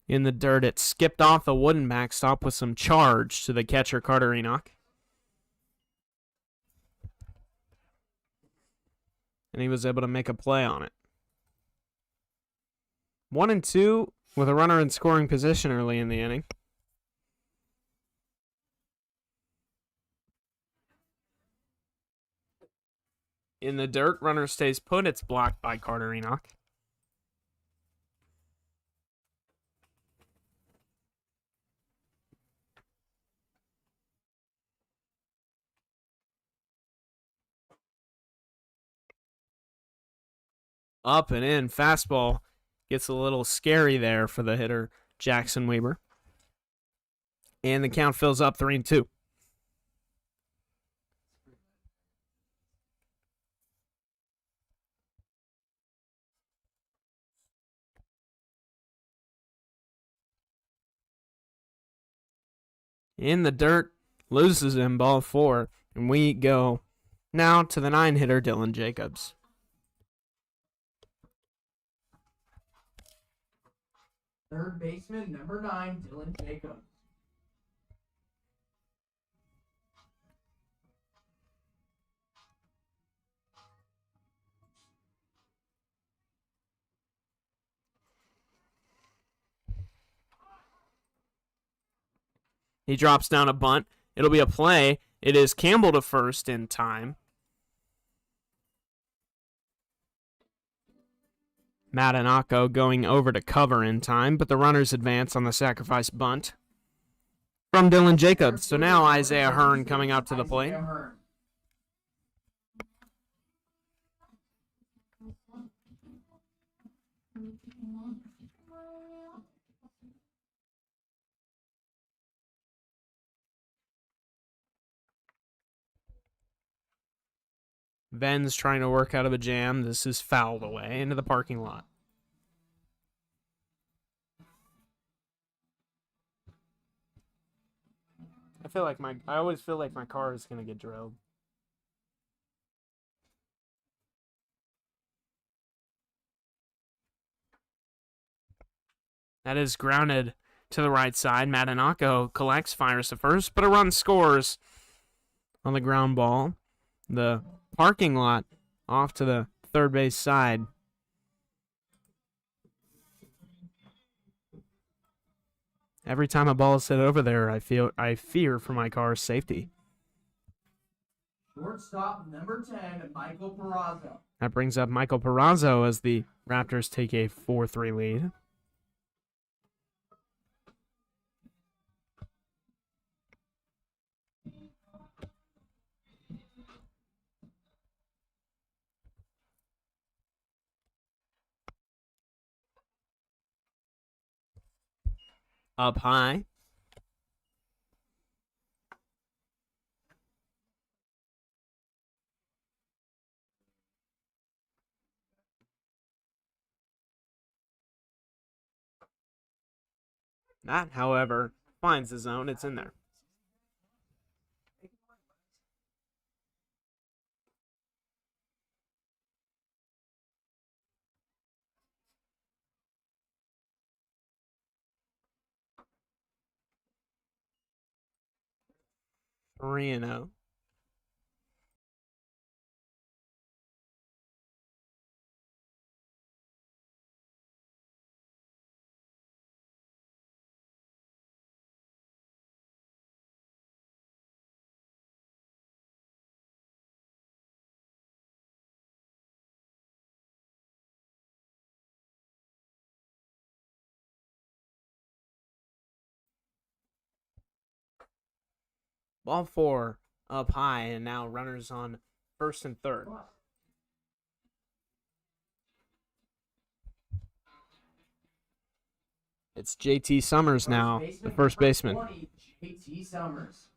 In the dirt, it skipped off the wooden backstop with some charge to the catcher, Carter Enoch. And he was able to make a play on it. 1-2 with a runner in scoring position early in the inning. In the dirt, runner stays put. It's blocked by Carter Enoch. Up and in, fastball gets a little scary there for the hitter, Jackson Weber. And the count fills up 3-2. In the dirt, loses him, ball 4. And we go now to the 9-hitter, Dylan Jacobs. Third baseman, number 9, Dylan Jacobs. He drops down a bunt. It'll be a play. It is Campbell to first in time. Madanako going over to cover in time, but the runners advance on the sacrifice bunt from Dylan Jacobs. So now Isaiah Hearn coming up to the plate. Ben's trying to work out of a jam. This is fouled away into the parking lot. I always feel like my car is going to get drilled. That is grounded to the right side. Madanako collects, fires to first, but a run scores on the ground ball. The parking lot off to the third base side. Every time a ball is hit over there, I fear for my car's safety. Shortstop number 10, Michael Peraza. That brings up Michael Peraza as the Raptors take a 4-3 lead. Up high. That, however, finds the zone. It's in there. Three and 0. Ball 4 up high, and now runners on first and third. It's JT Summers now, the first baseman. 20, JT Summers.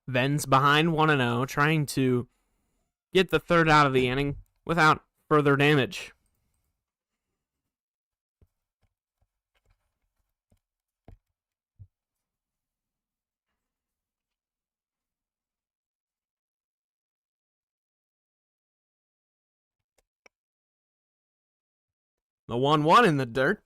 Ven's behind 1-0, trying to get the third out of the inning without further damage. The 1-1 in the dirt.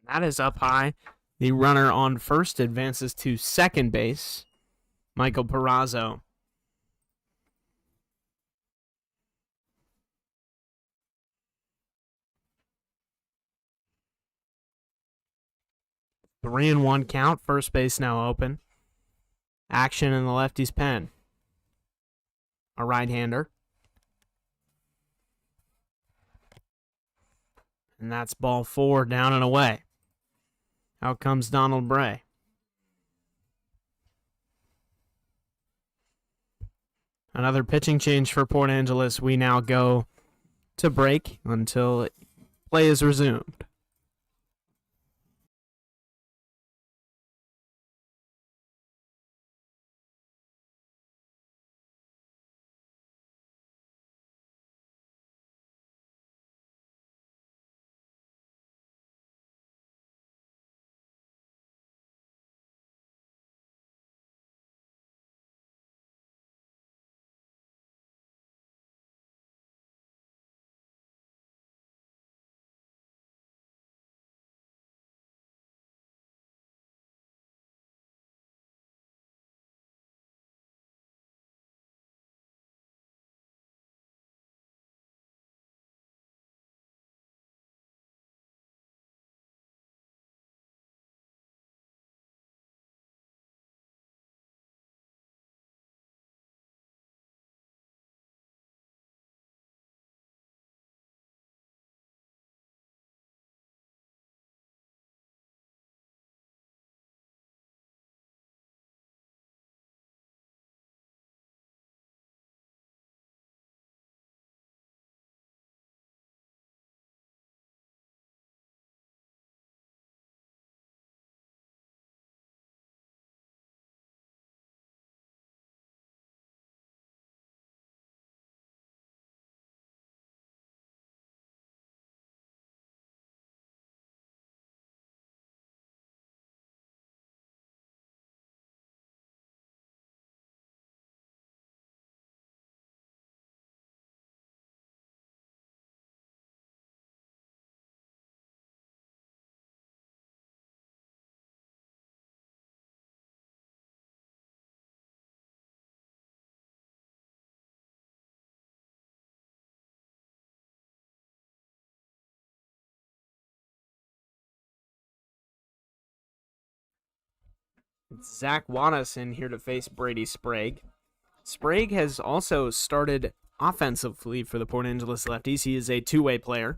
That is up high. The runner on first advances to second base, Michael Peraza. Three and 1 count. First base now open. Action in the lefty's pen. A right-hander. And that's ball 4 down and away. Out comes Donald Bray. Another pitching change for Port Angeles. We now go to break until play is resumed. It's Zach Wattis in here to face Brady Sprague. Sprague has also started offensively for the Port Angeles Lefties. He is a two-way player.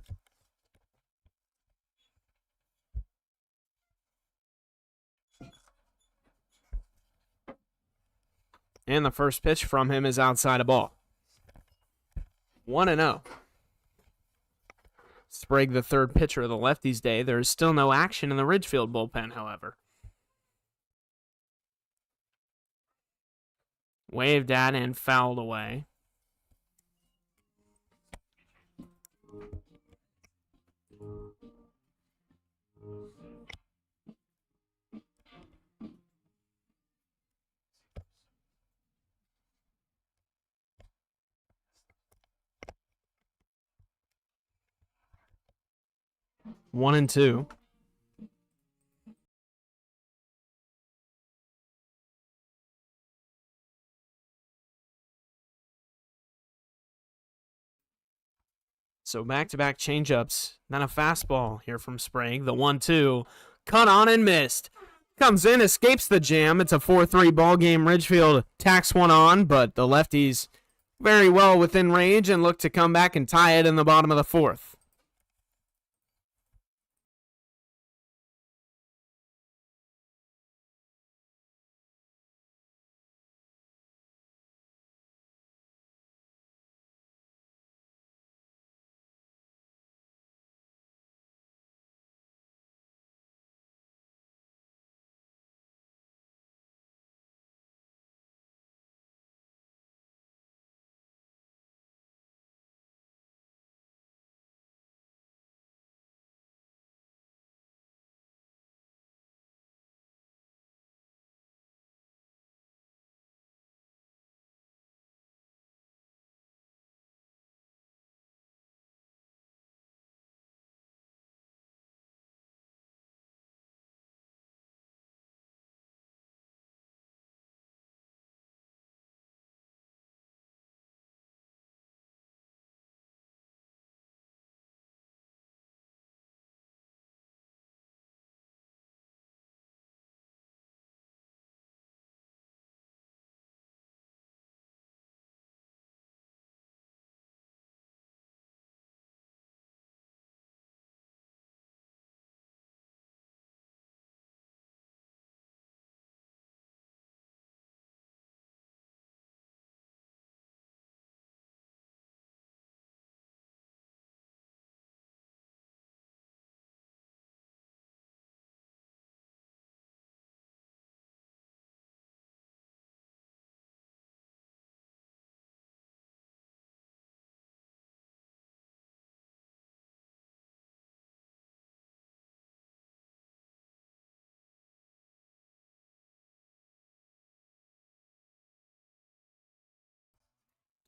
And the first pitch from him is outside a ball. 1-0. Sprague, the third pitcher of the Lefties day. There is still no action in the Ridgefield bullpen, however. Waved at and fouled away. One and two. So back-to-back changeups, then a fastball here from Sprague. The 1-2, cut on and missed. Comes in, escapes the jam. It's a 4-3 ball game. Ridgefield tacks one on, but the Lefties very well within range and look to come back and tie it in the bottom of the fourth.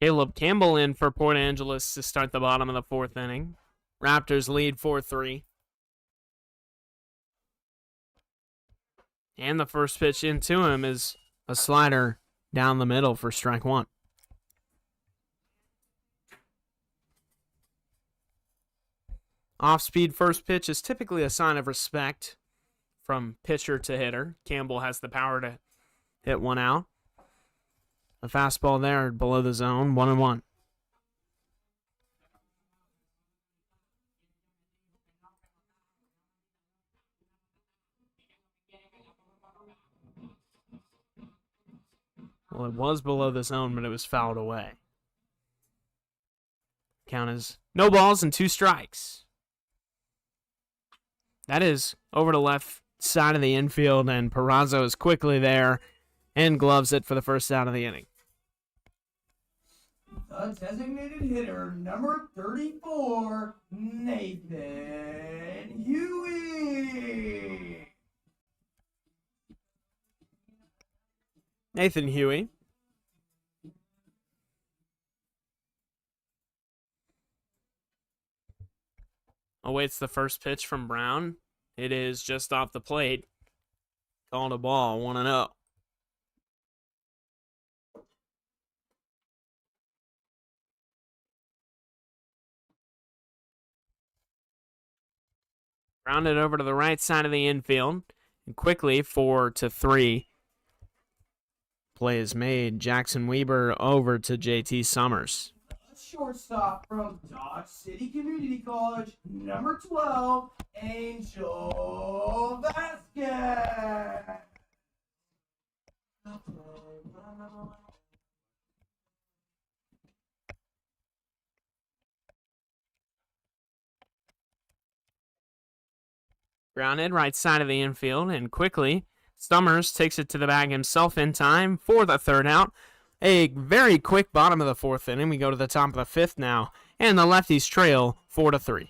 Caleb Campbell in for Port Angeles to start the bottom of the fourth inning. Raptors lead 4-3. And the first pitch into him is a slider down the middle for strike one. Off-speed first pitch is typically a sign of respect from pitcher to hitter. Campbell has the power to hit one out. A fastball there below the zone, 1-1. Well, it was below the zone, but it was fouled away. Count is no balls and 2 strikes. That is over to left side of the infield, and Peraza is quickly there and gloves it for the first out of the inning. The designated hitter, number 34, Nathan Huey. Nathan Huey. Awaits the first pitch from Brown. It is just off the plate. Called a ball, 1-0. Grounded over to the right side of the infield. And quickly, 4-3. Play is made. Jackson Weber over to JT Summers. Shortstop from Dodge City Community College, number 12, Angel Vasquez. Grounded right side of the infield, and quickly Summers takes it to the bag himself in time for the third out. A very quick bottom of the fourth inning. We go to the top of the fifth now, and the Lefties trail 4-3.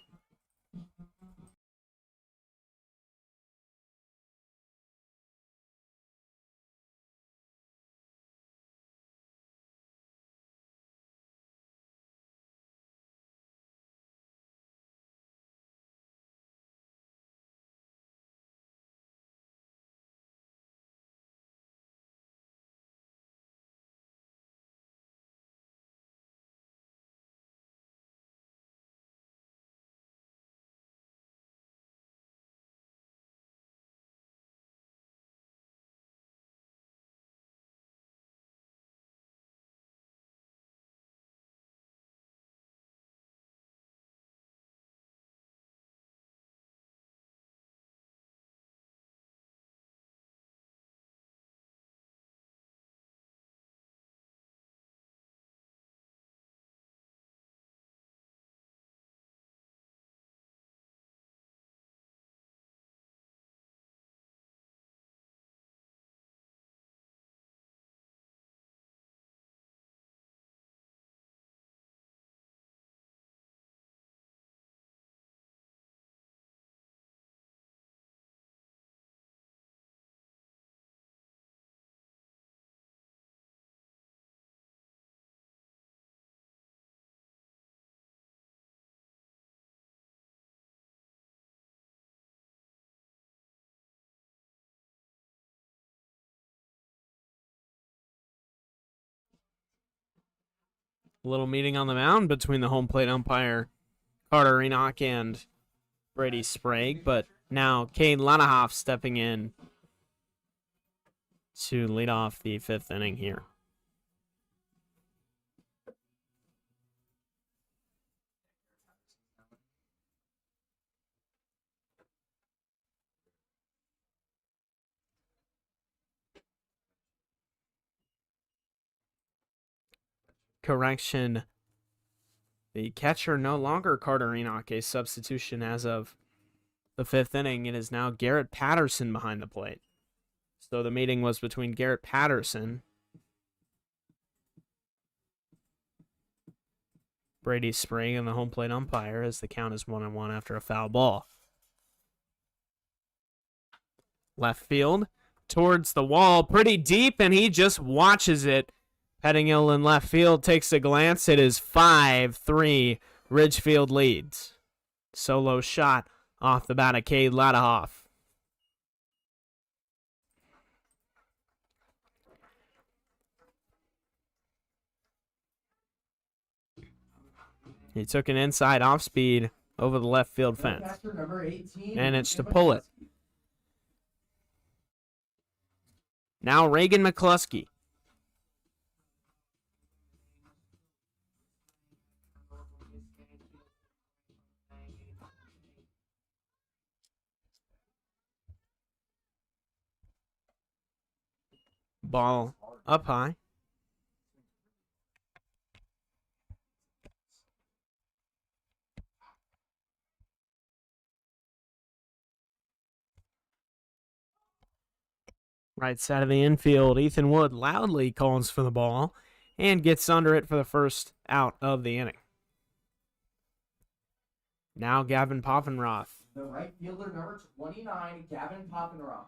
A little meeting on the mound between the home plate umpire Carter Enoch and Brady Sprague, but now Cade Lanahoff stepping in to lead off the fifth inning here. Correction. The catcher no longer Carter Enoch, a substitution as of the fifth inning. It is now Garrett Patterson behind the plate. So the meeting was between Garrett Patterson, Brady Sprague, and the home plate umpire as the count is 1-1 after a foul ball. Left field towards the wall, pretty deep, and he just watches it. Pettingill in left field takes a glance. It is 5-3. Ridgefield leads. Solo shot off the bat of Cade Lanahoff. He took an inside off speed over the left field fence. Managed to pull it. Now Reagan McCluskey. Ball up high. Right side of the infield, Ethan Wood loudly calls for the ball and gets under it for the first out of the inning. Now Gavin Poffenroth. The right fielder, number 29, Gavin Poffenroth.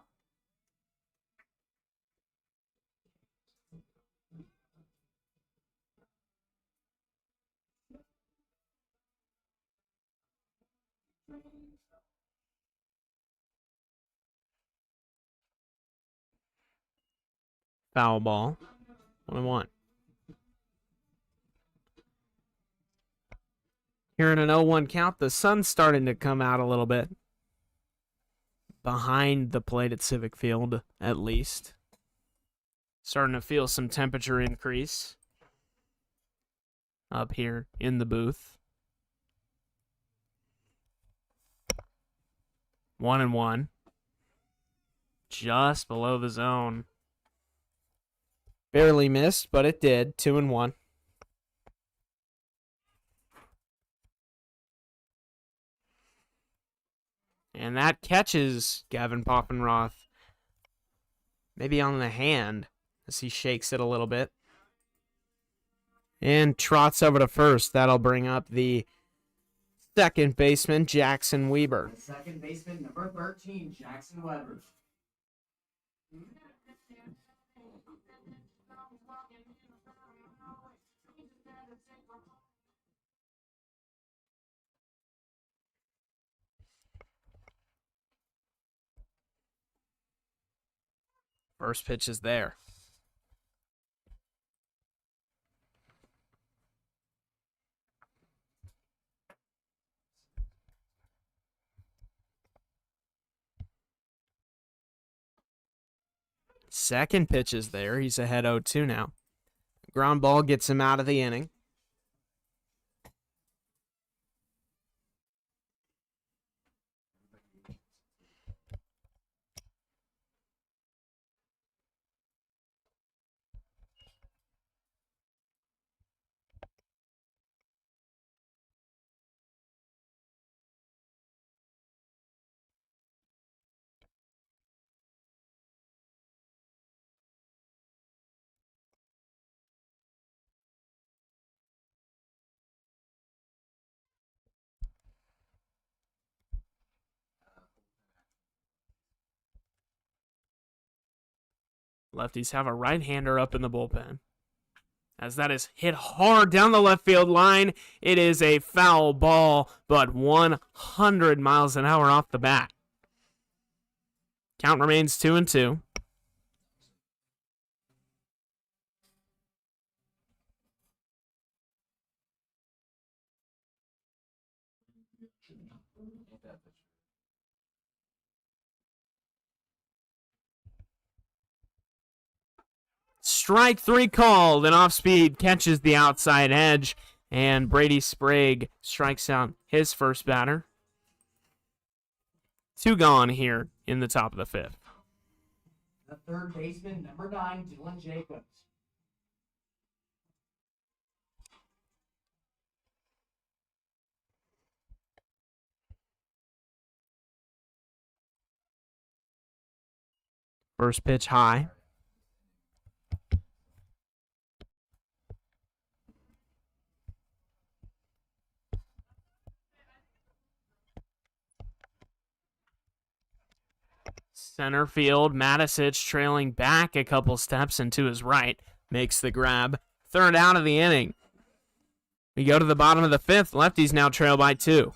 Foul ball. 1-1. Here in an 0-1 count, the sun's starting to come out a little bit. Behind the plate at Civic Field, at least. Starting to feel some temperature increase up here in the booth. 1-1. Just below the zone. Barely missed, but it did. 2-1. And that catches Gavin Poffenroth maybe on the hand as he shakes it a little bit. And trots over to first. That'll bring up the second baseman, Jackson Weber. The second baseman, number 13, Jackson Weber. First pitch is there. Second pitch is there. He's ahead 0-2 now. Ground ball gets him out of the inning. Lefties have a right-hander up in the bullpen. As that is hit hard down the left field line, it is a foul ball, but 100 miles an hour off the bat. Count remains 2-2. Strike 3 called, and off speed catches the outside edge, and Brady Sprague strikes out his first batter. 2 gone here in the top of the 5th. The third baseman, number 9, Dylan Jacobs. First pitch high. Center field, Matisich trailing back a couple steps and to his right, makes the grab. Third out of the inning. We go to the bottom of the 5th. Lefties now trail by 2.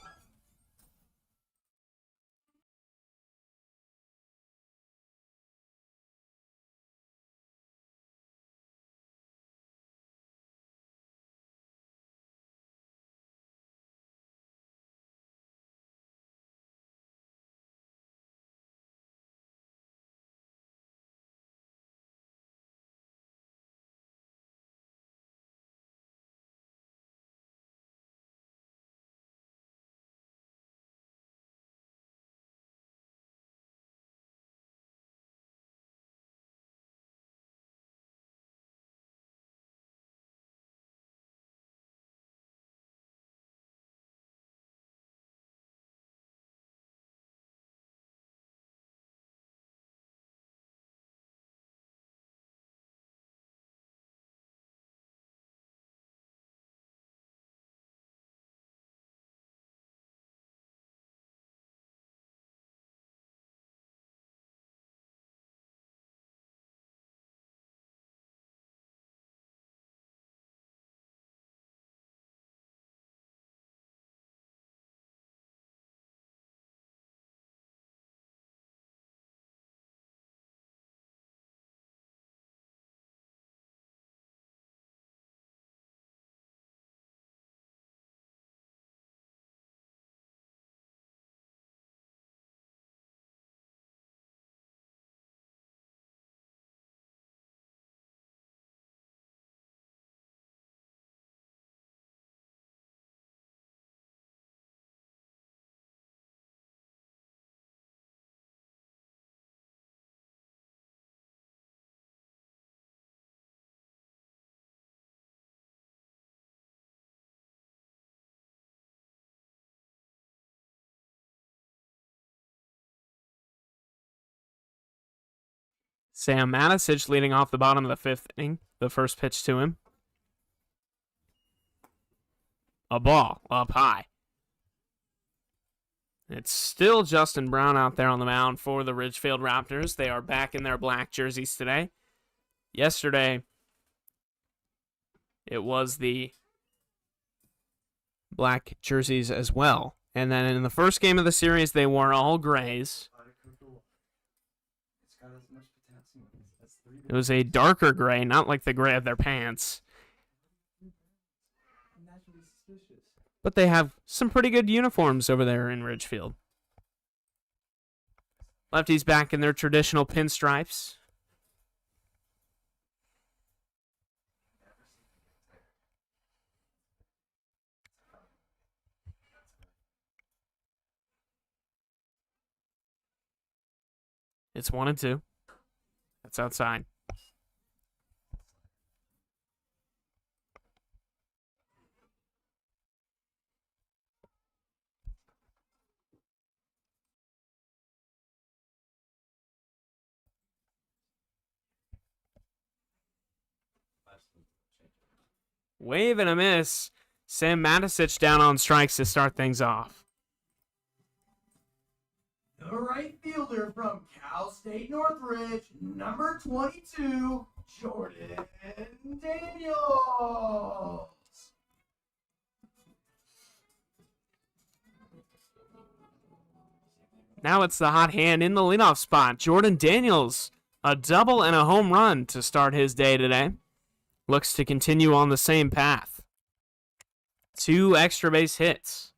Sam Matisic leading off the bottom of the 5th inning. The first pitch to him. A ball up high. It's still Justin Brown out there on the mound for the Ridgefield Raptors. They are back in their black jerseys today. Yesterday, it was the black jerseys as well. And then in the first game of the series, they wore all grays. It was a darker gray, not like the gray of their pants. But they have some pretty good uniforms over there in Ridgefield. Lefties back in their traditional pinstripes. It's 1-2. That's outside. Wave and a miss. Sam Matisic down on strikes to start things off. The right fielder from Cal State Northridge, number 22, Jordan Daniels. Now it's the hot hand in the leadoff spot. Jordan Daniels, a double and a home run to start his day today. Looks to continue on the same path. 2 extra base hits.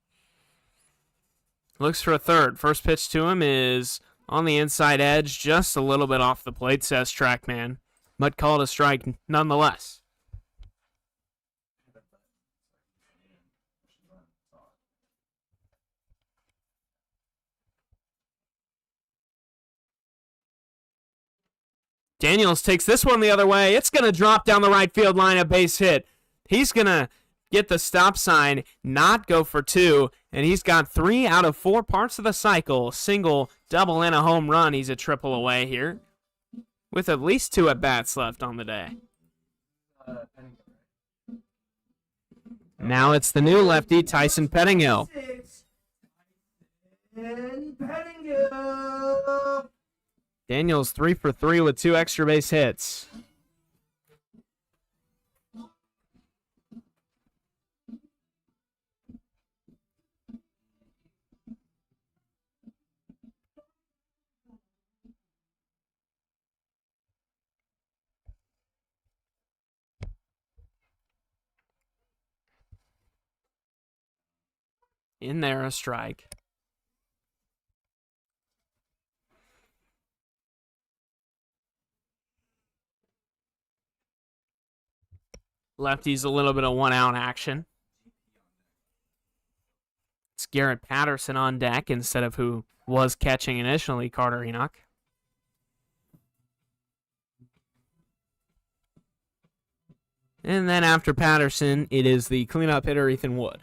Looks for a third. First pitch to him is on the inside edge, just a little bit off the plate, says Trackman. But called a strike nonetheless. Daniels takes this one the other way. It's going to drop down the right field line, a base hit. He's going to get the stop sign, not go for 2, and he's got 3 out of 4 parts of the cycle. Single, double, and a home run. He's a triple away here with at least 2 at-bats left on the day. Now it's the new lefty, Tyson Pettingill. Daniels 3 for 3 with 2 extra base hits. In there, a strike. Lefties a little bit of 1-out action. It's Garrett Patterson on deck instead of who was catching initially, Carter Enoch. And then after Patterson, it is the cleanup hitter, Ethan Wood.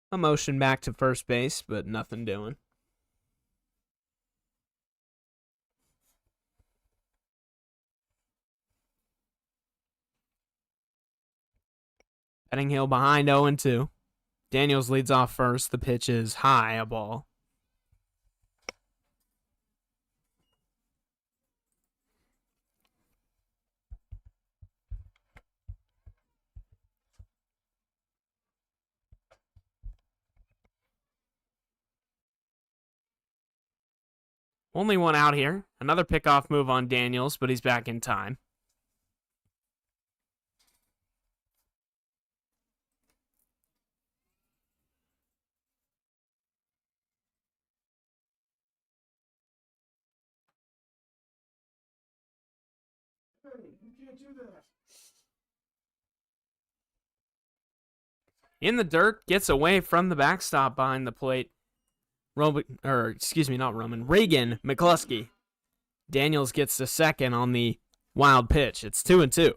A motion back to first base, but nothing doing. Pettingill behind 0-2. Daniels leads off first. The pitch is high, a ball. Only 1 out here. Another pickoff move on Daniels, but he's back in time. In the dirt, gets away from the backstop behind the plate. Reagan McCluskey. Daniels gets the second on the wild pitch. It's 2-2.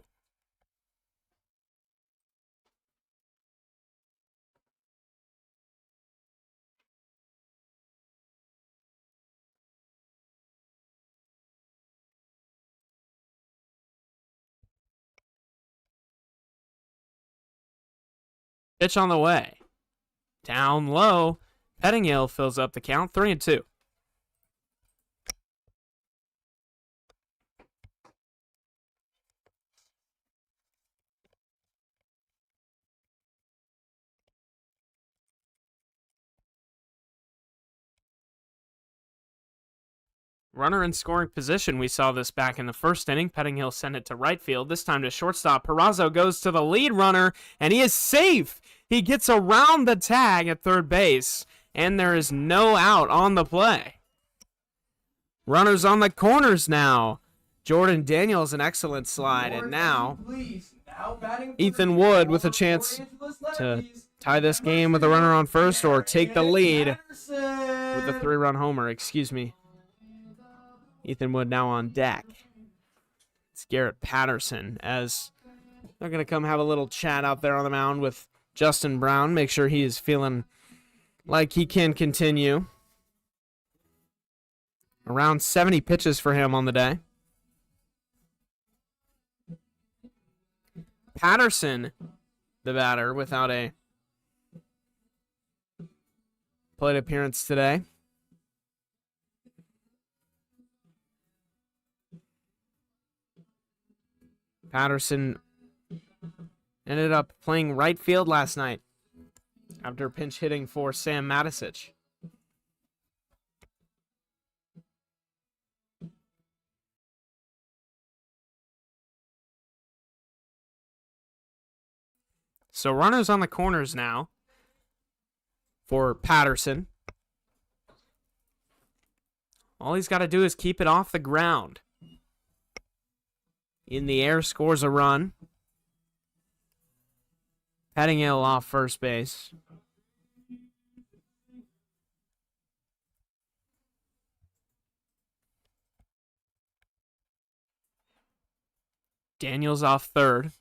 Pitch on the way. Down low. Pettingill fills up the count. 3-2. Runner in scoring position. We saw this back in the first inning. Pettingill sent it to right field. This time to shortstop. Peraza goes to the lead runner, and he is safe. He gets around the tag at third base, and there is no out on the play. Runners on the corners now. Jordan Daniels, an excellent slide, and now Ethan Wood with a chance to tie this game with a runner on first or take the lead with a 3-run homer. Excuse me. Ethan Wood now on deck. It's Garrett Patterson as they're going to come have a little chat out there on the mound with Justin Brown. Make sure he is feeling like he can continue. Around 70 pitches for him on the day. Patterson, the batter, without a plate appearance today. Patterson ended up playing right field last night after pinch hitting for Sam Matisich. So runners on the corners now for Patterson. All he's got to do is keep it off the ground. In the air, scores a run. Pettingill off first base. Daniels off third.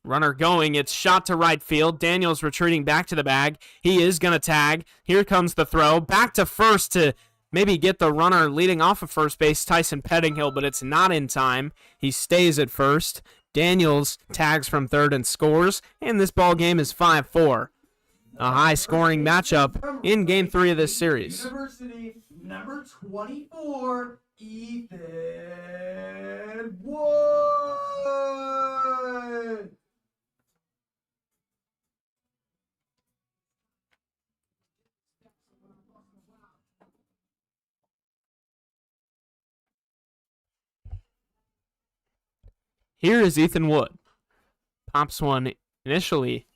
Runner going. It's shot to right field. Daniels retreating back to the bag. He is going to tag. Here comes the throw. Back to first to maybe get the runner leading off of first base, Tyson Pettingill, but it's not in time. He stays at first. Daniels tags from third and scores, and this ball game is 5-4. A high-scoring matchup in Game 3 of this series. University number 24, Ethan Wood. Here is Ethan Wood. Pops one initially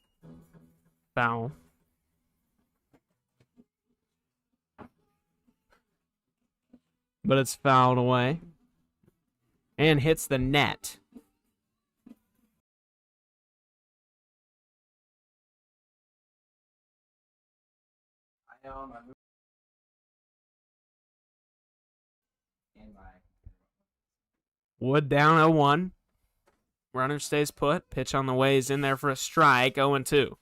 foul. But it's fouled away. And hits the net. I know my move. Wood down 0-1. Runner stays put. Pitch on the way is in there for a strike. 0-2.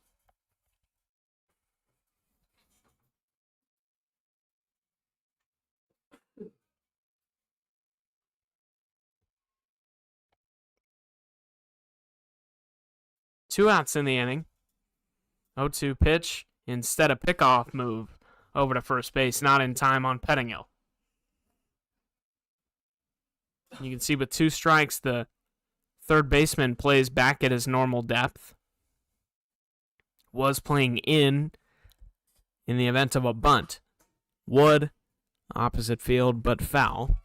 Two outs in the inning. 0-2 pitch. Instead of pickoff move over to first base. Not in time on Pettingill. You can see with two strikes, the third baseman plays back at his normal depth. Was playing in the event of a bunt. Wood, opposite field, but foul.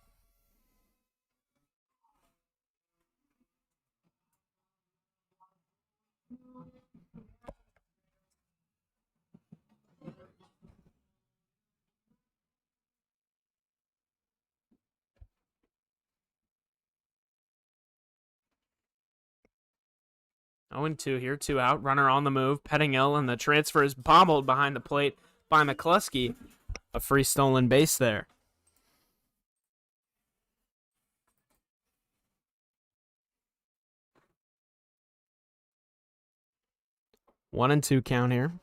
Oh, and 2 here, 2 out. Runner on the move. Pettingill, and the transfer is bobbled behind the plate by McCluskey. A free stolen base there. 1-2 count here.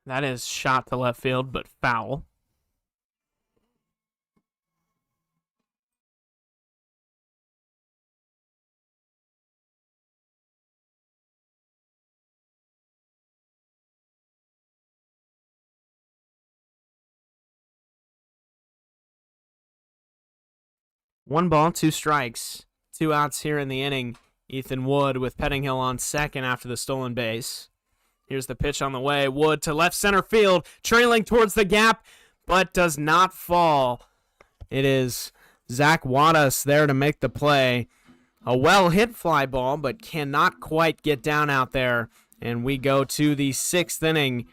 That is shot to left field, but foul. One ball, 2 strikes. 2 outs here in the inning. Ethan Wood with Pettingill on second after the stolen base. Here's the pitch on the way. Wood to left center field, trailing towards the gap, but does not fall. It is Zach Wadas there to make the play. A well-hit fly ball, but cannot quite get down out there. And we go to the 6th inning.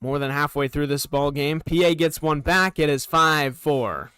More than halfway through this ball game. PA gets one back. It is 5-4.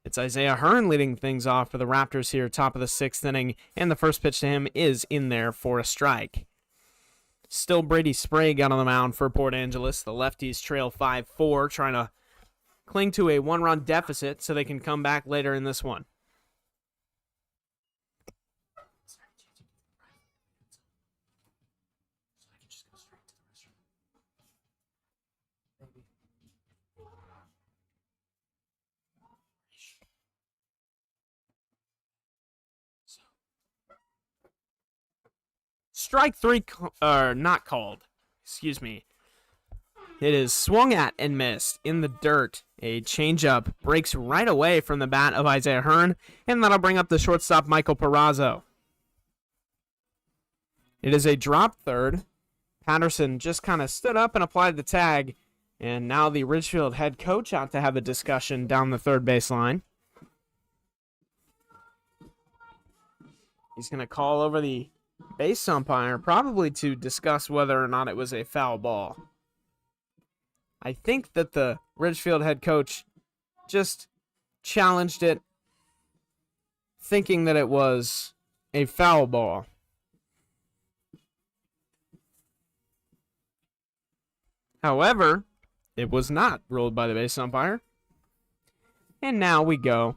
It's Isaiah Hearn leading things off for the Raptors here, top of the 6th inning, and the first pitch to him is in there for a strike. Still Brady Sprague out on the mound for Port Angeles. The Lefties trail 5-4, trying to cling to a 1-run deficit so they can come back later in this one. Strike 3, not called. Excuse me. It is swung at and missed in the dirt. A changeup breaks right away from the bat of Isaiah Hearn, and that'll bring up the shortstop Michael Perazo. It is a drop third. Patterson just kind of stood up and applied the tag, and now the Ridgefield head coach out to have a discussion down the third baseline. He's going to call over the base umpire, probably to discuss whether or not it was a foul ball. I think that the Ridgefield head coach just challenged it, thinking that it was a foul ball. However, it was not ruled by the base umpire. And now we go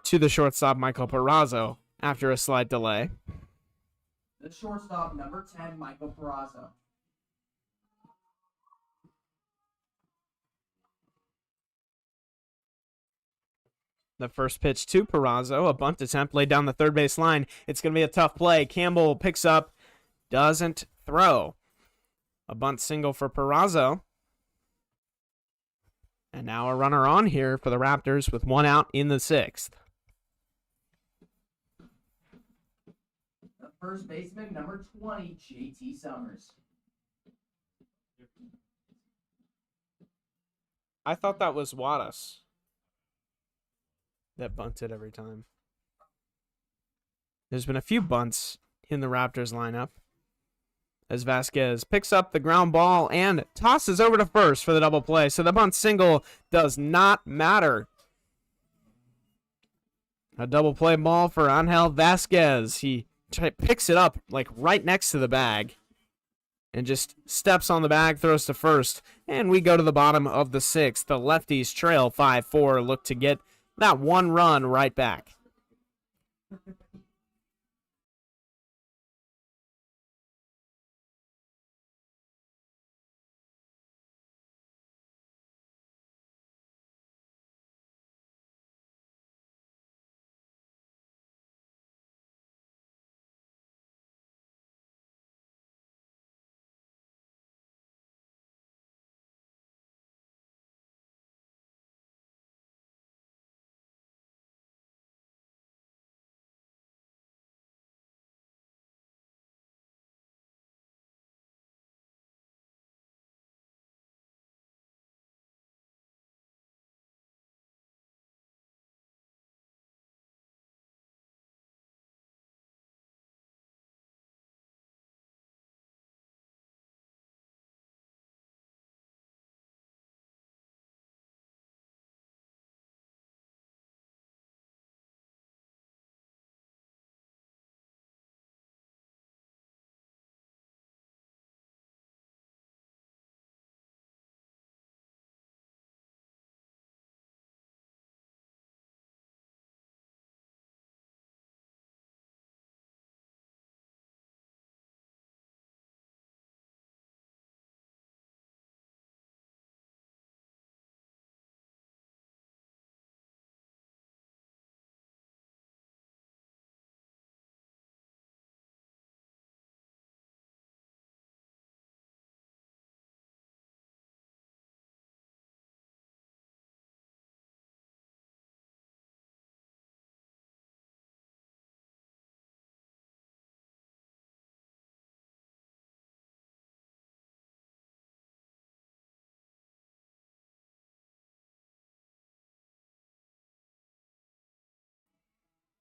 to the shortstop, Michael Perazo, after a slight delay. The shortstop, number 10, Michael Perazo. The first pitch to Perazo, a bunt attempt laid down the third base line. It's going to be a tough play. Campbell picks up, doesn't throw. A bunt single for Perazo. And now a runner on here for the Raptors with 1 out in the 6th. The first baseman, number 20, JT Summers. I thought that was Wadas that bunted every time. There's been a few bunts in the Raptors lineup, as Vasquez picks up the ground ball and tosses over to first for the double play. So the bunt single does not matter. A double play ball for Angel Vasquez. He picks it up like right next to the bag and just steps on the bag, throws to first. And we go to the bottom of the 6th. The Lefties trail 5-4, look to get that one run right back.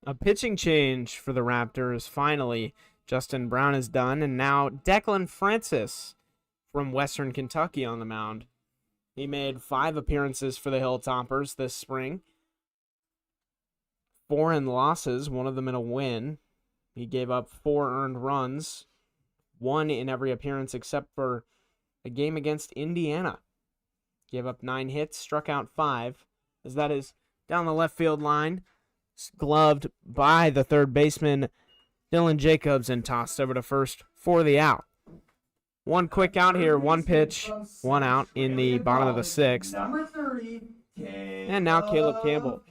A pitching change for the Raptors. Finally, Justin Brown is done, and now Declan Francis from Western Kentucky on the mound. He made 5 appearances for the Hilltoppers this spring. 4 in losses, one of them in a win. He gave up 4 earned runs, 1 in every appearance except for a game against Indiana. Gave up 9 hits, struck out 5, as that is down the left field line. Gloved by the third baseman, Dylan Jacobs, and tossed over to first for the out. One quick out here, 1 pitch, 1 out in the bottom of the 6th. Number 30, And now Caleb Campbell.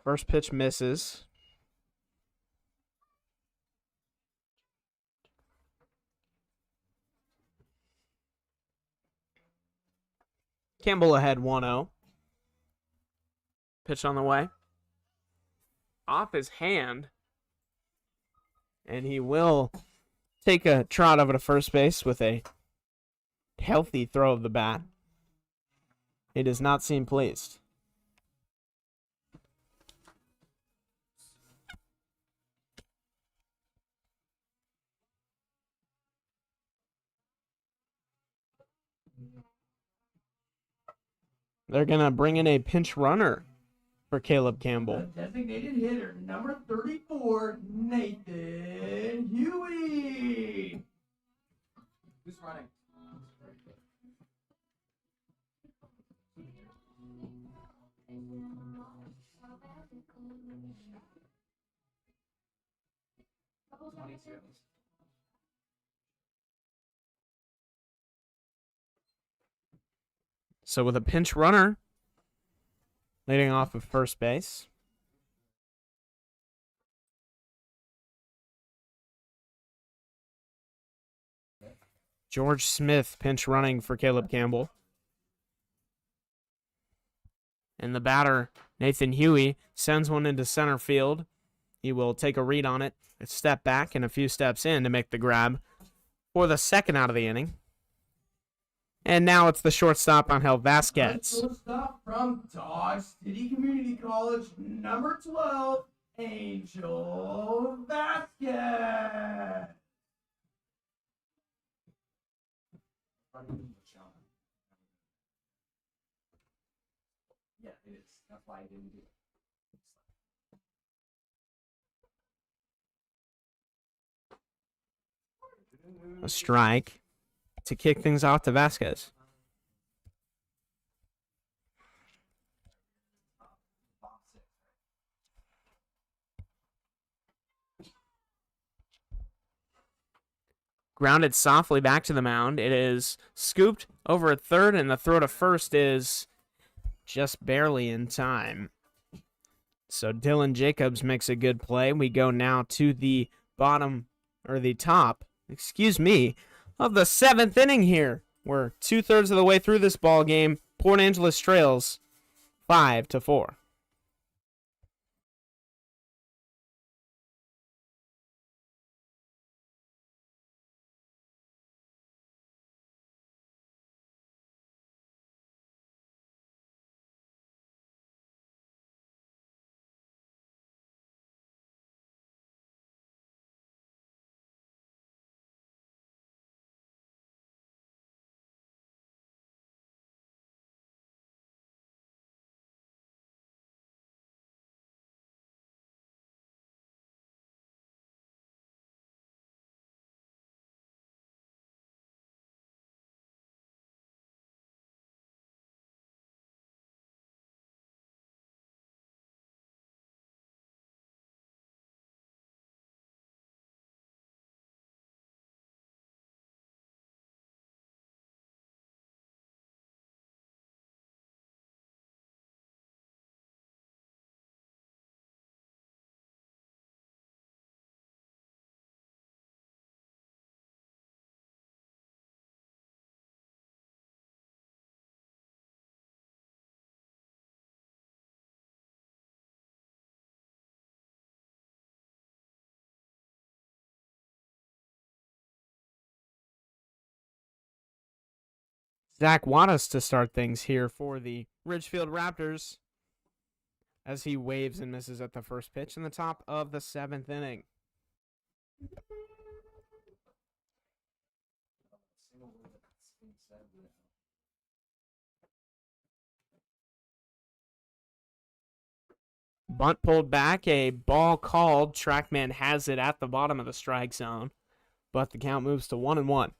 First pitch misses. Campbell ahead 1-0. Pitch on the way. Off his hand. And he will take a trot over to first base with a healthy throw of the bat. He does not seem pleased. They're going to bring in a pinch runner for Caleb Campbell. Designated hitter, number 34, Nathan Huey. Who's running? So with a pinch runner leading off of first base, George Smith pinch running for Caleb Campbell. And the batter, Nathan Huey, sends one into center field. He will take a read on it, a step back, and a few steps in to make the grab for the second out of the inning. And now it's the shortstop, Angel Vasquez. Shortstop from Dodge City Community College, number 12, Angel Vasquez. Yeah, it is. That's why I didn't do it. A strike to kick things off to Vasquez. Grounded softly back to the mound. It is scooped over at third, and the throw to first is just barely in time. So Dylan Jacobs makes a good play. We go now to the bottom, or the top, of the seventh inning here. We're 2/3 of the way through this ball game. Port Angeles trails 5-4. Zach Wattis to start things here for the Ridgefield Raptors as he waves and misses at the first pitch in the top of the seventh inning. Bunt pulled back, a ball called. Trackman has it at the bottom of the strike zone, but the count moves to 1-1.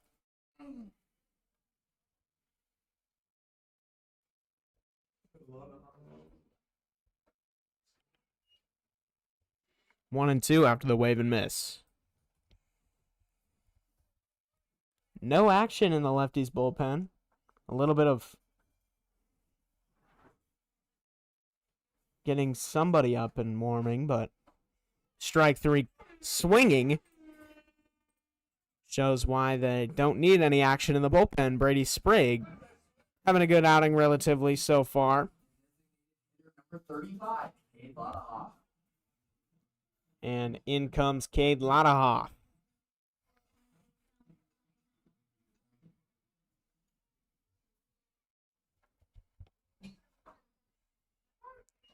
1-2 after the wave and miss. No action in the Lefties bullpen. A little bit of getting somebody up and warming, but strike three swinging shows why they don't need any action in the bullpen. Brady Sprague having a good outing relatively so far. Number 35, Cade Ladahoff. And in comes Cade Ladahoff.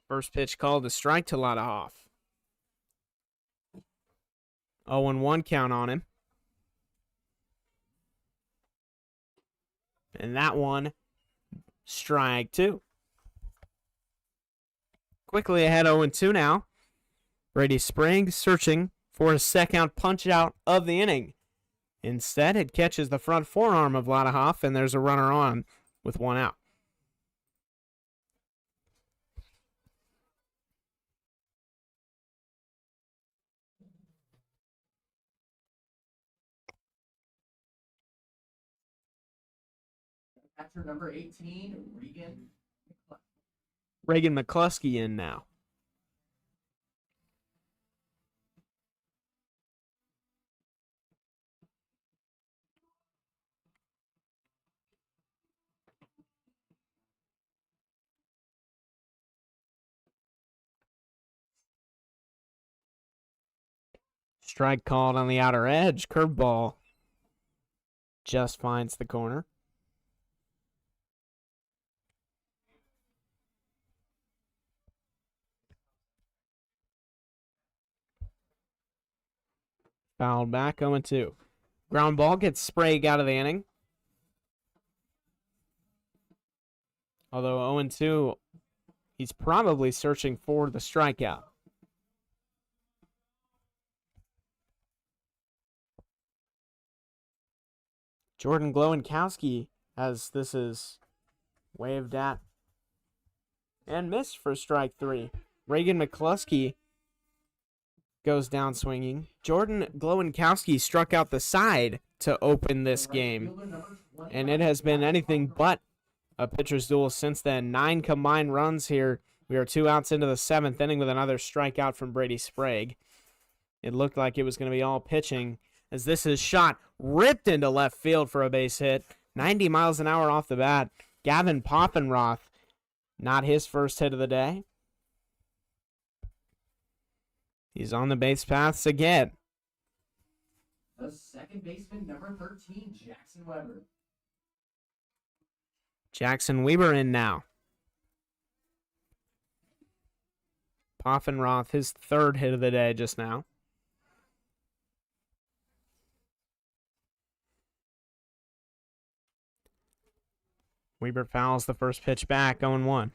First pitch called a strike to Ladahoff. 0-1 count on him. And that one, strike two. Quickly ahead 0-2 now. Brady Sprague searching for his second punch out of the inning. Instead, it catches the front forearm of Ladahoff, and there's a runner on with one out. Catcher number 18, Reagan McCluskey in now. Strike called on the outer edge. Curveball just finds the corner. Fouled back, 0-2. Ground ball gets Sprague out of the inning. Although 0-2, he's probably searching for the strikeout. Jordan Glowinkowski, as this is waved at and missed for strike 3. Reagan McCluskey goes down swinging. Jordan Glowinkowski struck out the side to open this game, and it has been anything but a pitcher's duel since then. 9 combined runs here. We are 2 outs into the 7th inning with another strikeout from Brady Sprague. It looked like it was going to be all pitching, as this is shot ripped into left field for a base hit. 90 miles an hour off the bat. Gavin Poffenroth, not his first hit of the day. He's on the base paths again. The second baseman, number 13, Jackson Weber. Jackson Weber in now. Poffenroth, his 3rd hit of the day just now. Weber fouls the first pitch back, 0-1.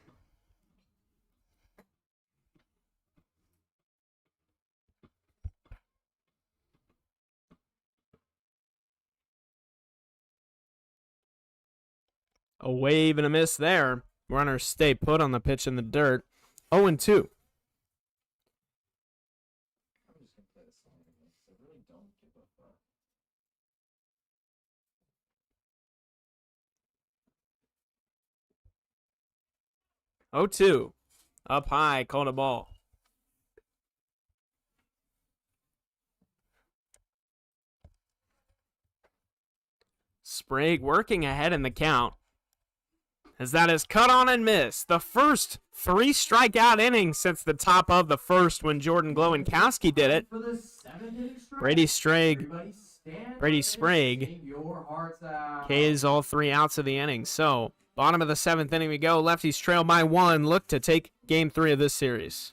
A wave and a miss there. Runners stay put on the pitch in the dirt. 0-2. I'm just gonna play this song again, 'cause I really don't give a fuck. 0-2. Up high, called a ball. Sprague working ahead in the count, as that is cut on and missed. The first 3 strikeout innings since the top of the first when Jordan Glowinkowski did it. For the 7th inning stretch, Brady Sprague everybody stand Brady up and Sprague sing your hearts out. K's all 3 outs of the inning. So, bottom of the 7th inning we go. Lefties trail by 1. Look to take game 3 of this series.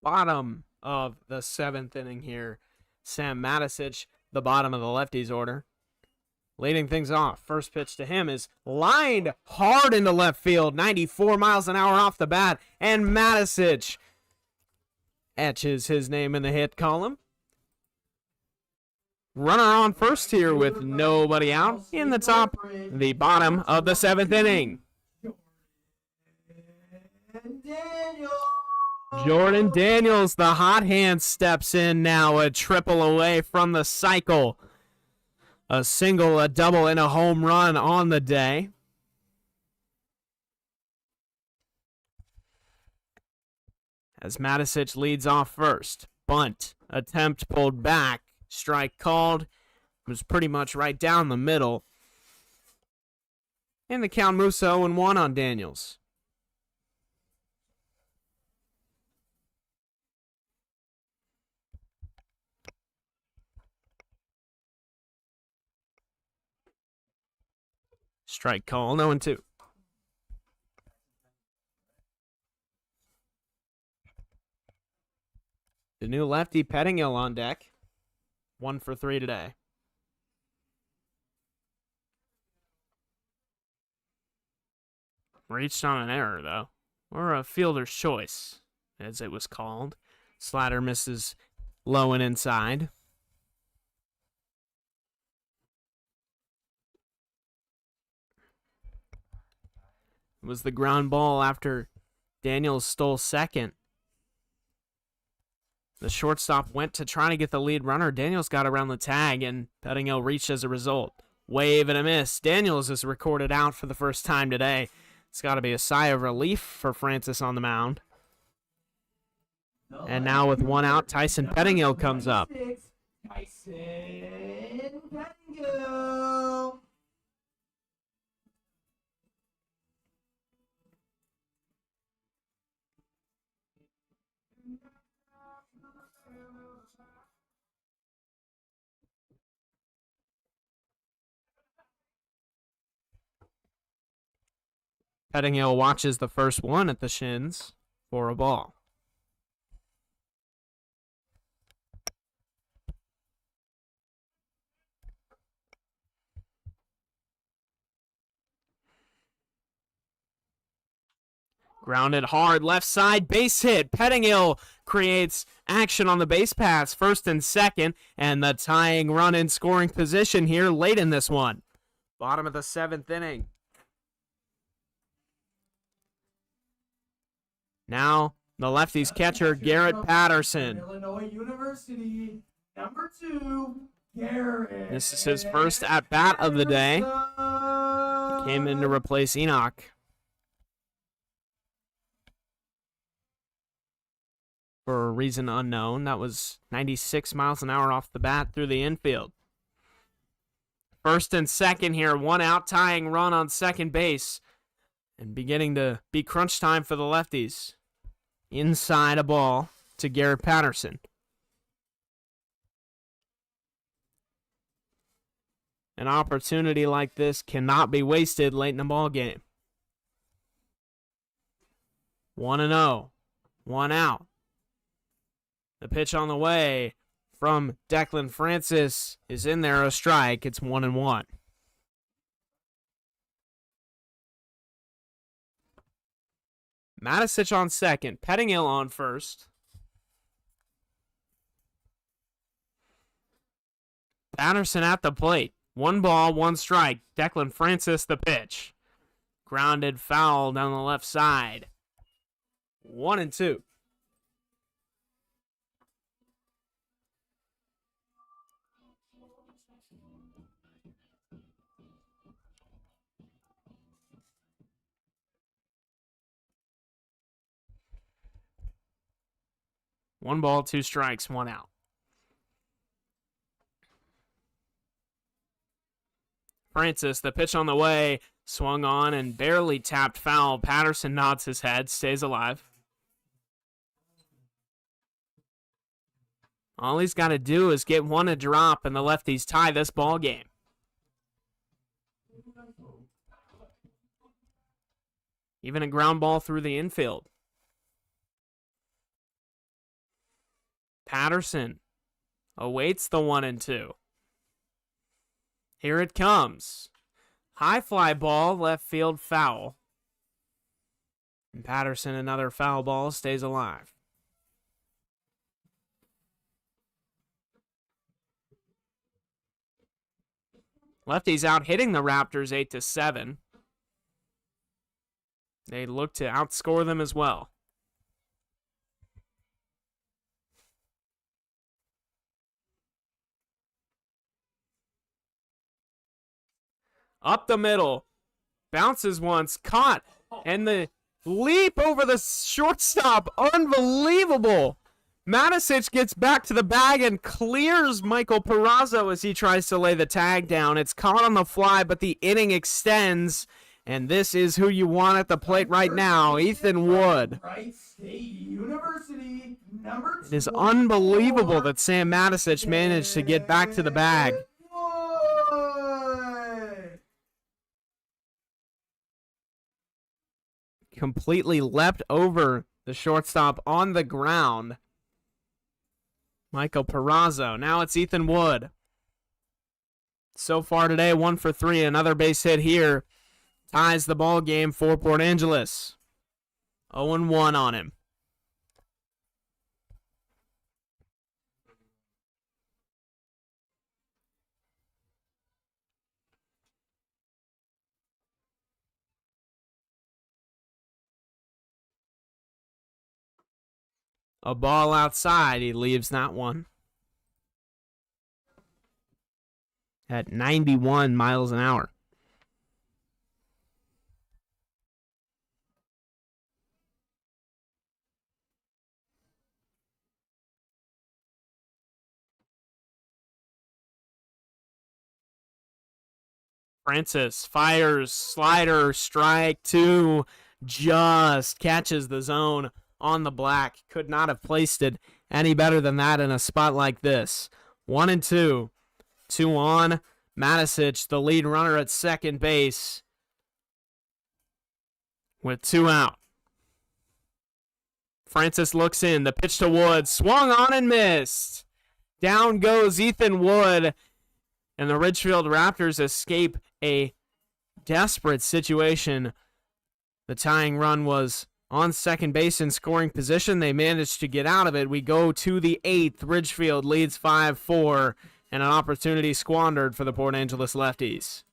Bottom of the 7th inning here. Sam Matisich, the bottom of the lefties order. Leading things off. First pitch to him is lined hard into left field. 94 miles an hour off the bat. And Matisich etches his name in the hit column. Runner on first here with nobody out in the top, the bottom of the 7th inning. And Daniel. Jordan Daniels, the hot hand, steps in now, a triple away from the cycle. A single, a double, and a home run on the day. As Matisic leads off first. Bunt. Attempt pulled back. Strike called. It was pretty much right down the middle. And the count moves to 0-1 on Daniels. Strike call, 0-2. The new lefty Pettingill on deck. 1 for 3 today. Reached on an error, though. Or a fielder's choice, as it was called. Slider misses low and inside. It was the ground ball after Daniels stole second. The shortstop went to try to get the lead runner. Daniels got around the tag, and Pettingill reached as a result. Wave and a miss. Daniels is recorded out for the first time today. It's got to be a sigh of relief for Francis on the mound. And now with one out, Tyson Pettingill comes up. Tyson Pettingill. Pettingill watches the first one at the shins for a ball. Grounded hard, left side, base hit. Pettingill creates action on the base paths, first and second, and the tying run in scoring position here late in this one. Bottom of the 7th inning. Now, the lefties catcher, Garrett Patterson. Illinois University, number 2, Garrett. This is his first at-bat of the day. He came in to replace Enoch. For a reason unknown, that was 96 miles an hour off the bat through the infield. First and second here, one out, tying run on second base. And beginning to be crunch time for the lefties. Inside a ball to Garrett Patterson. An opportunity like this cannot be wasted late in the ball game. 1-0. One out. The pitch on the way from Declan Francis is in there, a strike. It's 1-1. Matisic on second. Pettingill on first. Patterson at the plate. 1 ball, 1 strike. Declan Francis the pitch. Grounded foul down the left side. 1-2. One ball, 2 strikes, 1 out. Francis, the pitch on the way, swung on and barely tapped foul. Patterson nods his head, stays alive. All he's got to do is get one to drop, and the lefties tie this ball game. Even a ground ball through the infield. Patterson awaits the 1-2. Here it comes. High fly ball, left field foul. And Patterson, another foul ball, stays alive. Lefties out hitting the Raptors 8-7. They look to outscore them as well. Up the middle. Bounces once. Caught. And the leap over the shortstop. Unbelievable. Matisic gets back to the bag and clears Michael Peraza as he tries to lay the tag down. It's caught on the fly, but the inning extends. And this is who you want at the plate right now, Ethan Wood. Wright State University, number It is unbelievable that Sam Matisic managed to get back to the bag. Completely leapt over the shortstop on the ground. Michael Peraza. Now it's Ethan Wood. So far today, 1 for 3. Another base hit here. Ties the ball game for Port Angeles. 0-1 on him. A ball outside. He leaves that one. At 91 miles an hour. Francis fires, slider, strike 2, just catches the zone on the black. Could not have placed it any better than that in a spot like this. 1-2. 2 on. Matisic, the lead runner at second base, with 2 out. Francis looks in. The pitch to Wood. Swung on and missed. Down goes Ethan Wood. And the Ridgefield Raptors escape a desperate situation. The tying run was on second base in scoring position. They managed to get out of it. We go to the 8th. Ridgefield leads 5-4, and an opportunity squandered for the Port Angeles Lefties.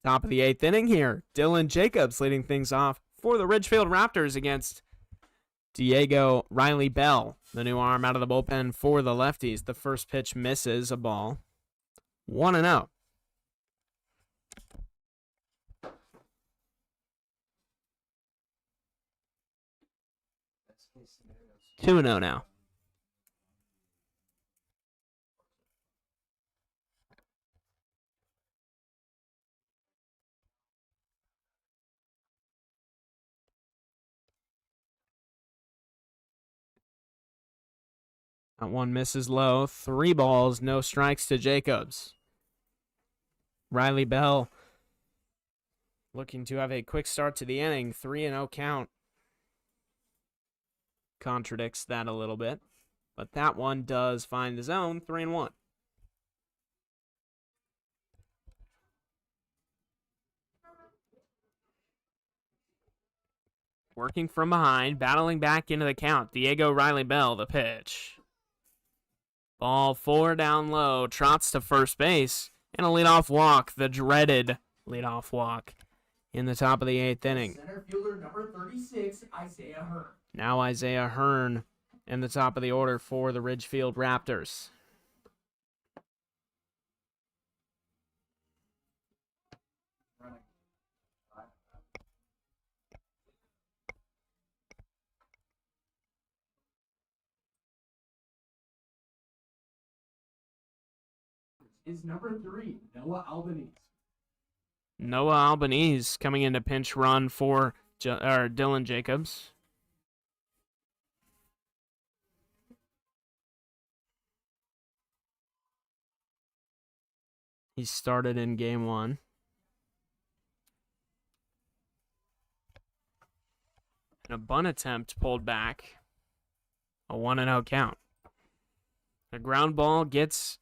Top of the 8th inning here. Dylan Jacobs leading things off for the Ridgefield Raptors against Diego Riley Bell, the new arm out of the bullpen for the Lefties. The first pitch misses, a ball. 1-0. 2-0 now. That one misses low. 3 balls, no strikes to Jacobs. Riley Bell looking to have a quick start to the inning. 3-0 count. Contradicts that a little bit. but that one does find the zone, 3-1. Working from behind, battling back into the count. Diego Riley Bell, the pitch. Ball 4 down low, trots to first base, and a leadoff walk, the dreaded leadoff walk in the top of the 8th inning. Center fielder number 36, Isaiah Hearn. Now Isaiah Hearn in the top of the order for the Ridgefield Raptors. Is number 3, Noah Albanese. Noah Albanese coming into pinch run for Dylan Jacobs. He started in game 1. And a bunt attempt pulled back. A 1-0 count. The ground ball gets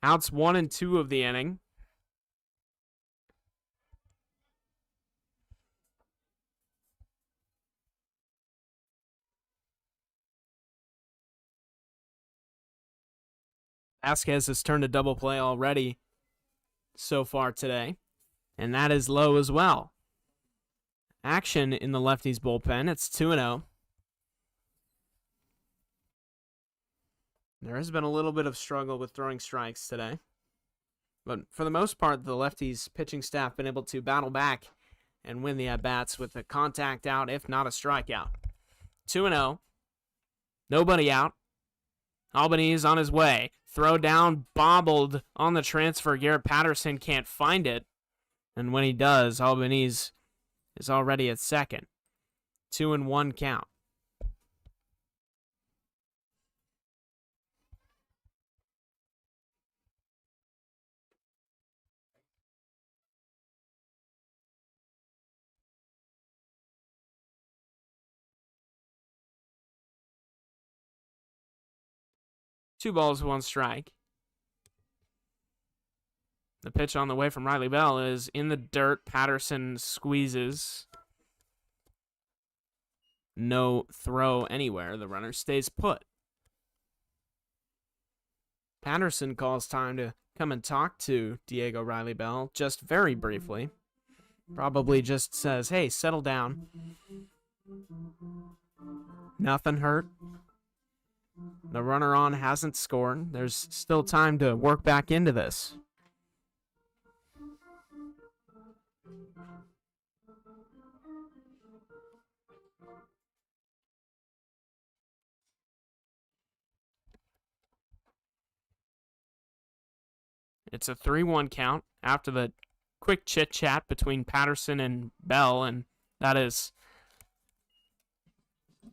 outs 1 and 2 of the inning. Vasquez has turned a double play already so far today, and that is low as well. Action in the Lefties bullpen. It's 2-0. There has been a little bit of struggle with throwing strikes today, but for the most part, the Lefties pitching staff been able to battle back and win the at-bats with a contact out, if not a strikeout. 2-0. Nobody out. Albanese on his way. Throw down, bobbled on the transfer. Garrett Patterson can't find it. And when he does, Albanese is already at second. 2-1 count. Two balls, one strike. The pitch on the way from Riley Bell is in the dirt. Patterson squeezes. No throw anywhere. The runner stays put. Patterson calls time to come and talk to Diego Riley Bell just very briefly. Probably just says, hey, settle down. Nothing hurt. The runner on hasn't scored. There's still time to work back into this. It's a 3-1 count after the quick chit-chat between Patterson and Bell, and that is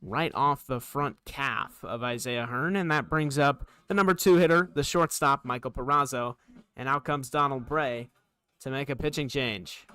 right off the front calf of Isaiah Hearn, and that brings up the number 2 hitter, the shortstop, Michael Perazo, and out comes Donald Bray to make a pitching change.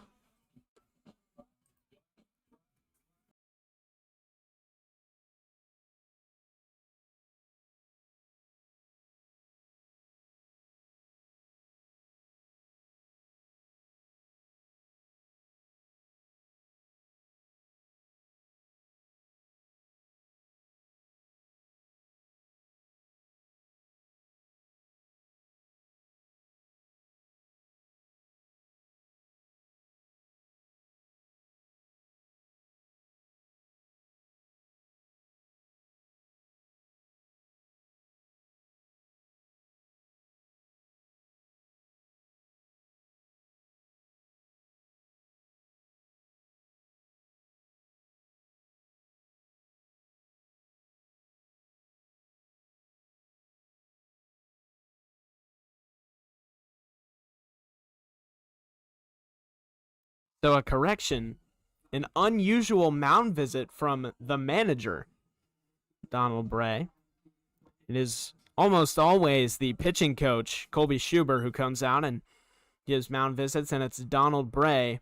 So a correction, an unusual mound visit from the manager, Donald Bray. It is almost always the pitching coach, Colby Schubert, who comes out and gives mound visits, and it's Donald Bray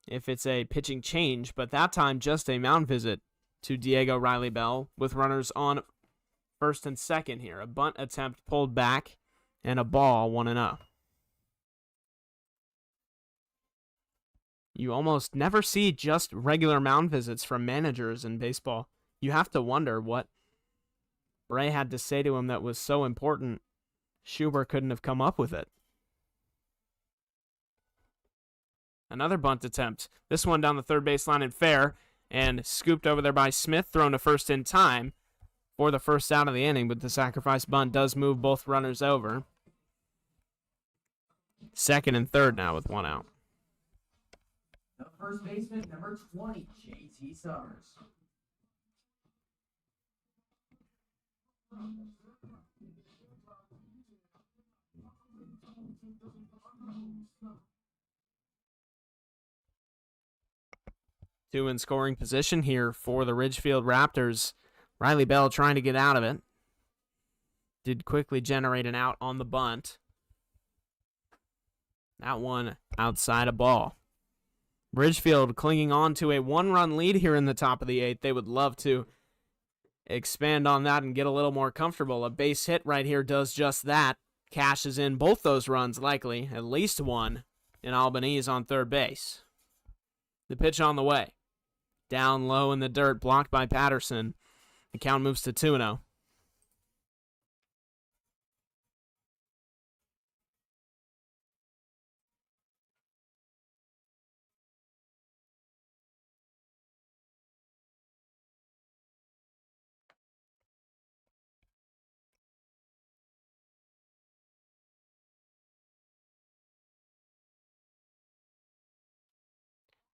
if it's a pitching change, but that time just a mound visit to Diego Riley Bell with runners on First and second here. A bunt attempt pulled back, and a ball 1-0. You almost never see just regular mound visits from managers in baseball. You have to wonder what Bray had to say to him that was so important. Schubert couldn't have come up with it. Another bunt attempt. This one down the third baseline and fair, and scooped over there by Smith, thrown to first in time for the first out of the inning, but the sacrifice bunt does move both runners over. Second and third now with 1 out. The first baseman, number 20, J.T. Summers. Two in scoring position here for the Ridgefield Raptors. Riley Bell trying to get out of it. Did quickly generate an out on the bunt. That one outside a ball. Ridgefield clinging on to a 1-run lead here in the top of the 8th. They would love to expand on that and get a little more comfortable. A base hit right here does just that. Cashes in both those runs likely. At least one. And Albanese on third base. The pitch on the way. Down low in the dirt, blocked by Patterson. The count moves to 2-0.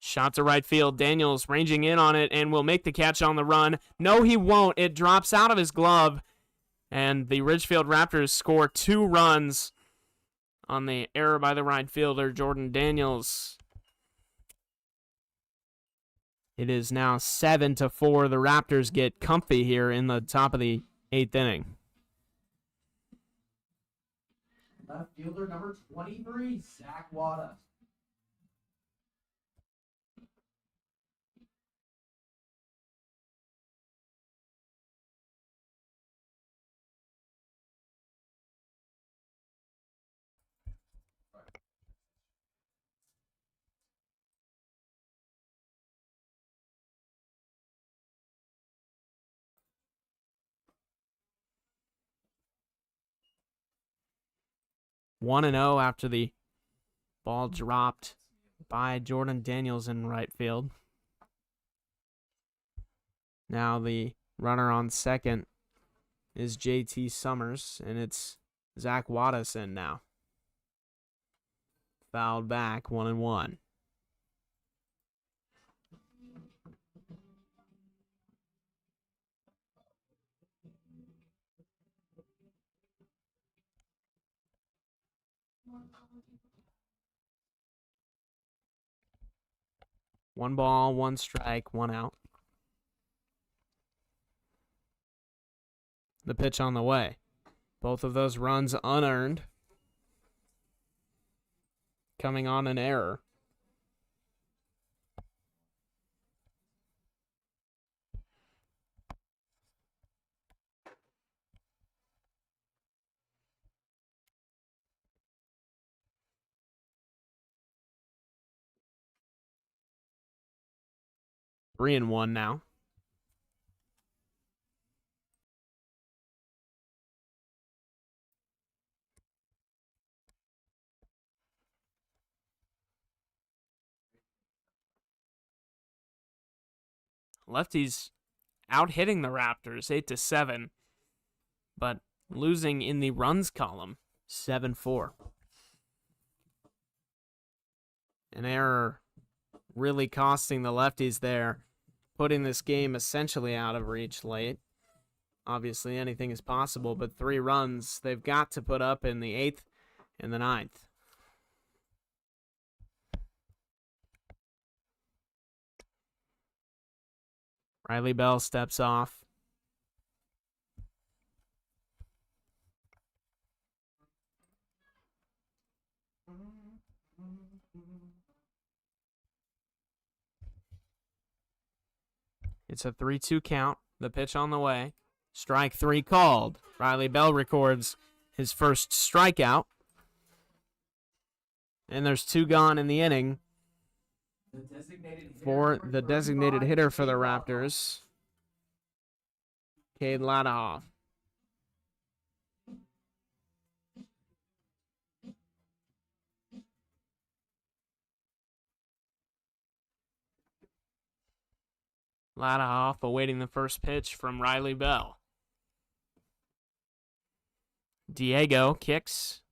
Shot to right field. Daniels ranging in on it and will make the catch on the run. No, he won't. It drops out of his glove. And the Ridgefield Raptors score 2 runs on the error by the right fielder, Jordan Daniels. It is now 7-4. The Raptors get comfy here in the top of the 8th inning. Left fielder, number 23, Zach Wada. One and 0 after the ball dropped by Jordan Daniels in right field. Now the runner on second is J.T. Summers, and it's Zach Waddison now. Fouled back, 1-1. One ball, one strike, 1 out. The pitch on the way. Both of those runs unearned. Coming on an error. Three and 1 now. Lefties out hitting the Raptors 8-7, but losing in the runs column 7-4. An error really costing the Lefties there, putting this game essentially out of reach late. Obviously, anything is possible, but 3 runs they've got to put up in the 8th and the 9th. Riley Bell steps off. It's a 3-2 count. The pitch on the way. Strike 3 called. Riley Bell records his first strikeout. And there's 2 gone in the inning for the designated hitter for the Raptors, Cade Ladahoff. Ladahoff awaiting the first pitch from Riley Bell. Diego kicks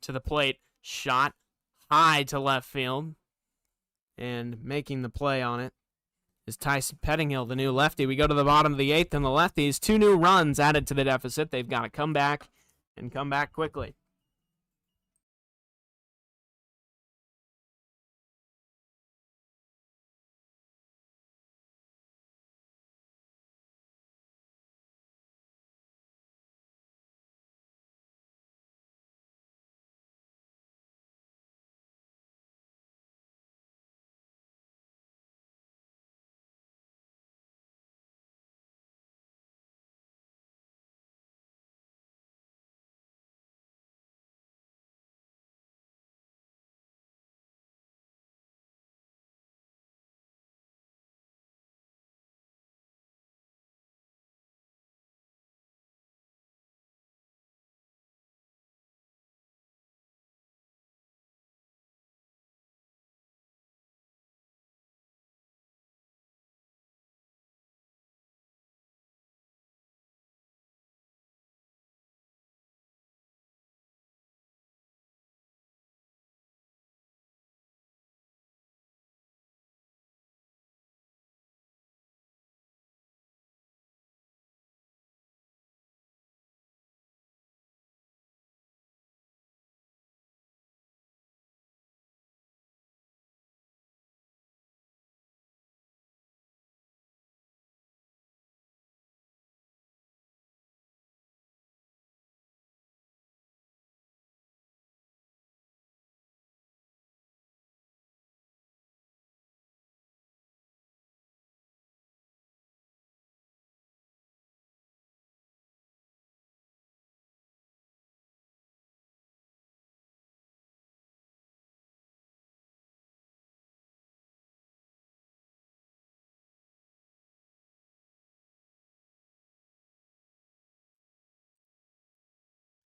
to the plate. Shot high to left field. And making the play on it is Tyson Pettingill, the new lefty. We go to the bottom of the 8th, and the Lefties, 2 new runs added to the deficit. They've got to come back and come back quickly.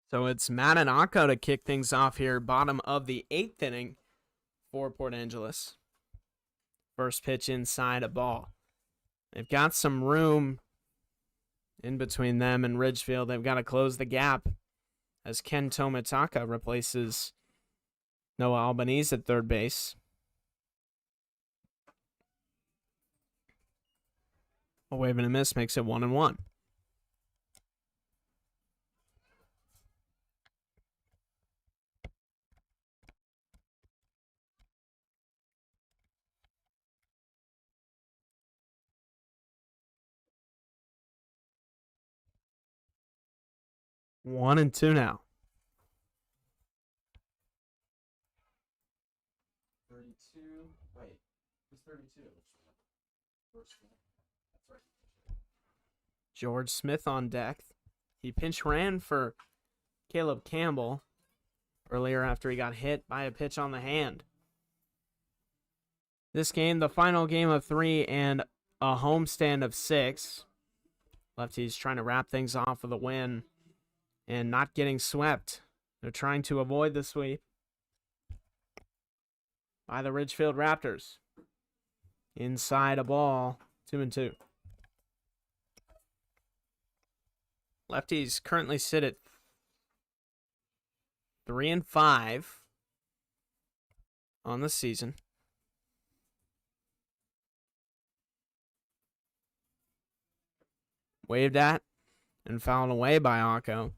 So it's Matt and Akko to kick things off here, bottom of the 8th inning for Port Angeles. First pitch inside, a ball. They've got some room in between them and Ridgefield. They've got to close the gap as Ken Tomitaka replaces Noah Albanese at third base. A wave and a miss makes it 1-1. One and two now. 32. Wait, who's 32? George Smith on deck. He pinch ran for Caleb Campbell earlier after he got hit by a pitch on the hand. This game, the final game of 3 and a homestand of 6. Lefties trying to wrap things off with a win and not getting swept. They're trying to avoid the sweep by the Ridgefield Raptors. Inside a ball, 2-2. Lefties currently sit at 3-5 on the season. Waved at and fouled away by Akko.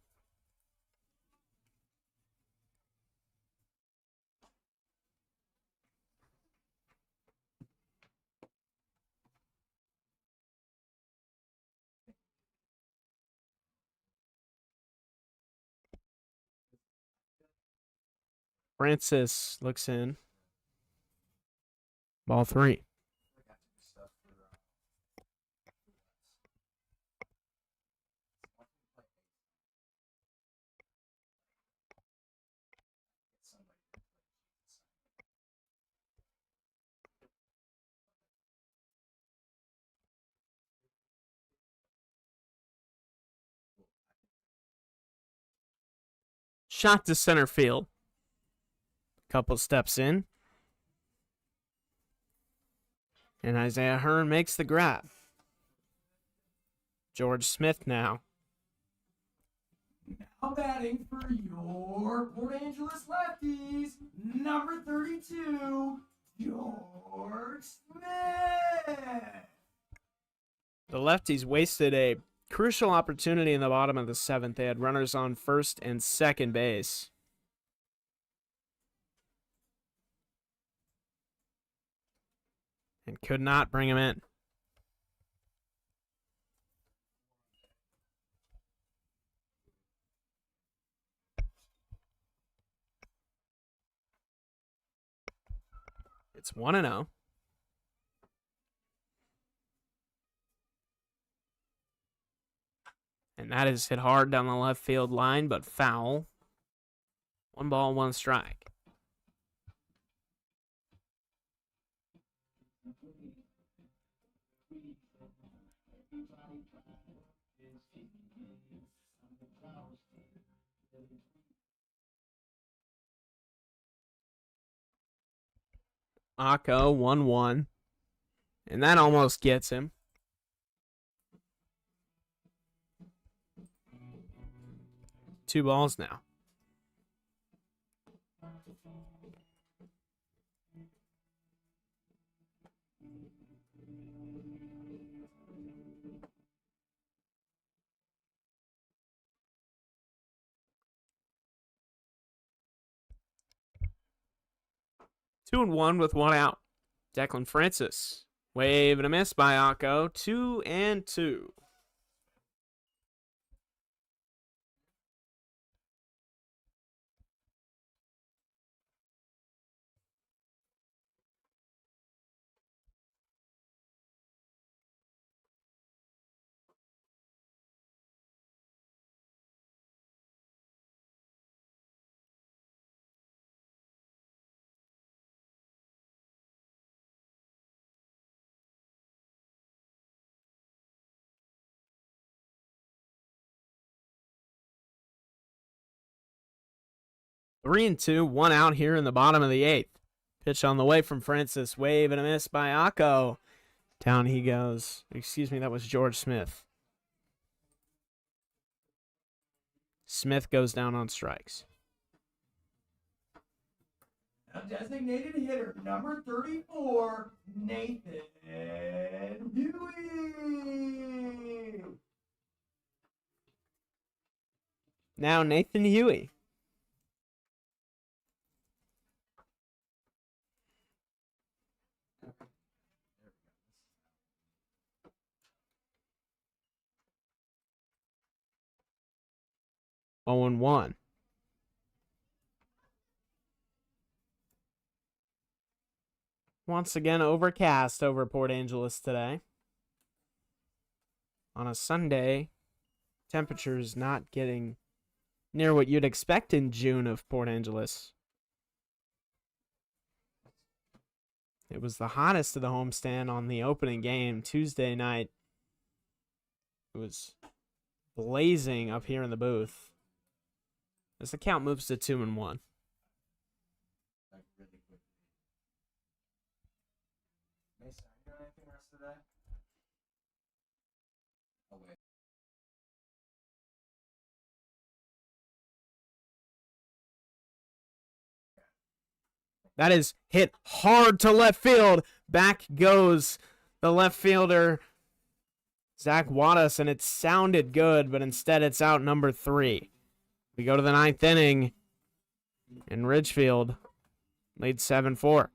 Francis looks in. Ball 3. Shot to center field. Couple steps in. And Isaiah Hearn makes the grab. George Smith now. Now batting for your Port Angeles Lefties, number 32, George Smith. The Lefties wasted a crucial opportunity in the bottom of the 7th. They had runners on first and second base. And could not bring him in. It's 1-0. And that is hit hard down the left field line, but foul. 1 ball, 1 strike. Akko 1-1. And that almost gets him. Two balls now. Two and one with 1 out. Declan Francis. Wave and a miss by Akko. 2-2. Three and two, 1 out here in the bottom of the 8th. Pitch on the way from Francis. Wave and a miss by Akko. Down he goes. Excuse me, that was George Smith. Smith goes down on strikes. A designated hitter, number 34, Nathan Huey. Now Nathan Huey. Oh and 1. Once again, overcast over Port Angeles today. On a Sunday, temperatures not getting near what you'd expect in June of Port Angeles. It was the hottest of the homestand on the opening game Tuesday night. It was blazing up here in the booth. As the count moves to 2 and 1. Like really quickly. Mason, are you doing anything the rest of the day? Oh wait. That is hit hard to left field. Back goes the left fielder, Zach Wattis, and it sounded good, but instead it's out number 3. We go to the 9th inning, and Ridgefield leads 7-4.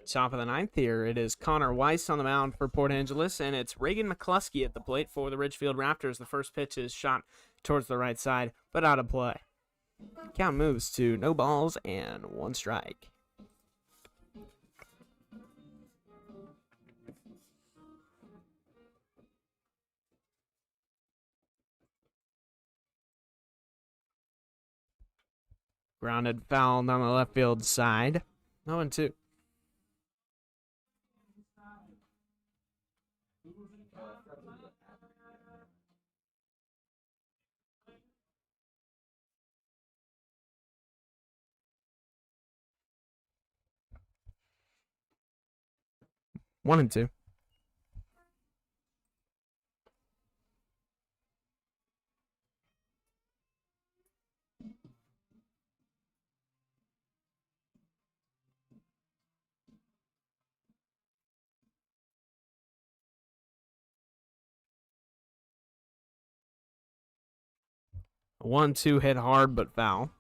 Top of the ninth here. It is Connor Weiss on the mound for Port Angeles, and it's Reagan McCluskey at the plate for the Ridgefield Raptors. The first pitch is shot towards the right side, but out of play. Count moves to no balls and 1 strike. Grounded foul down the left field side. 0-2. One and two. A 1-2 hit hard but foul.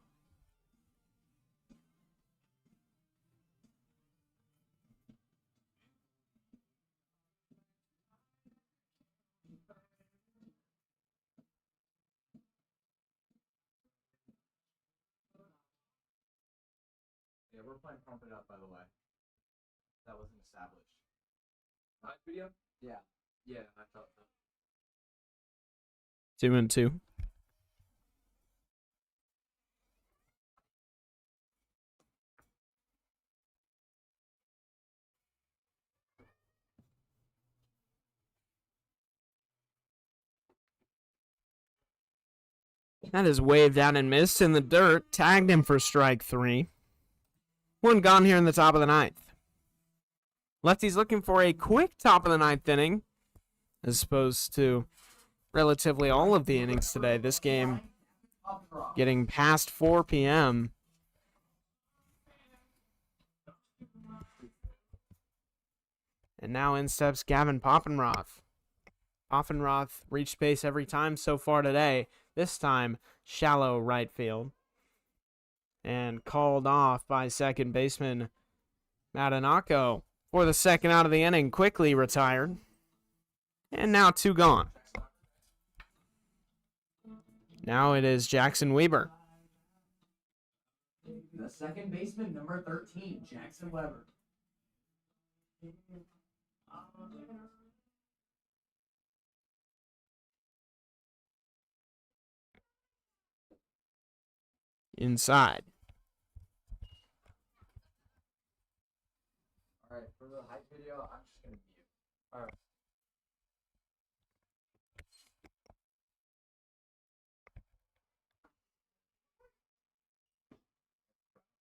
Yeah, we're playing Pump It Up, by the way. That wasn't established. Video? Yeah. Yeah, I thought so. 2-2. That is waved out and missed in the dirt. Tagged him for strike 3. 1 gone here in the top of the ninth. Lefties looking for a quick top of the ninth inning, as opposed to relatively all of the innings today. This game getting past 4 p.m. And now in steps Gavin Poffenroth. Poffenroth reached base every time so far today. This time, shallow right field. And called off by second baseman Madanako for the second out of the inning. Quickly retired. And now 2 gone. Now it is Jackson Weber. The second baseman, number 13, Jackson Weber. Inside. All right, for the hype video, I'm just going to mute. All right.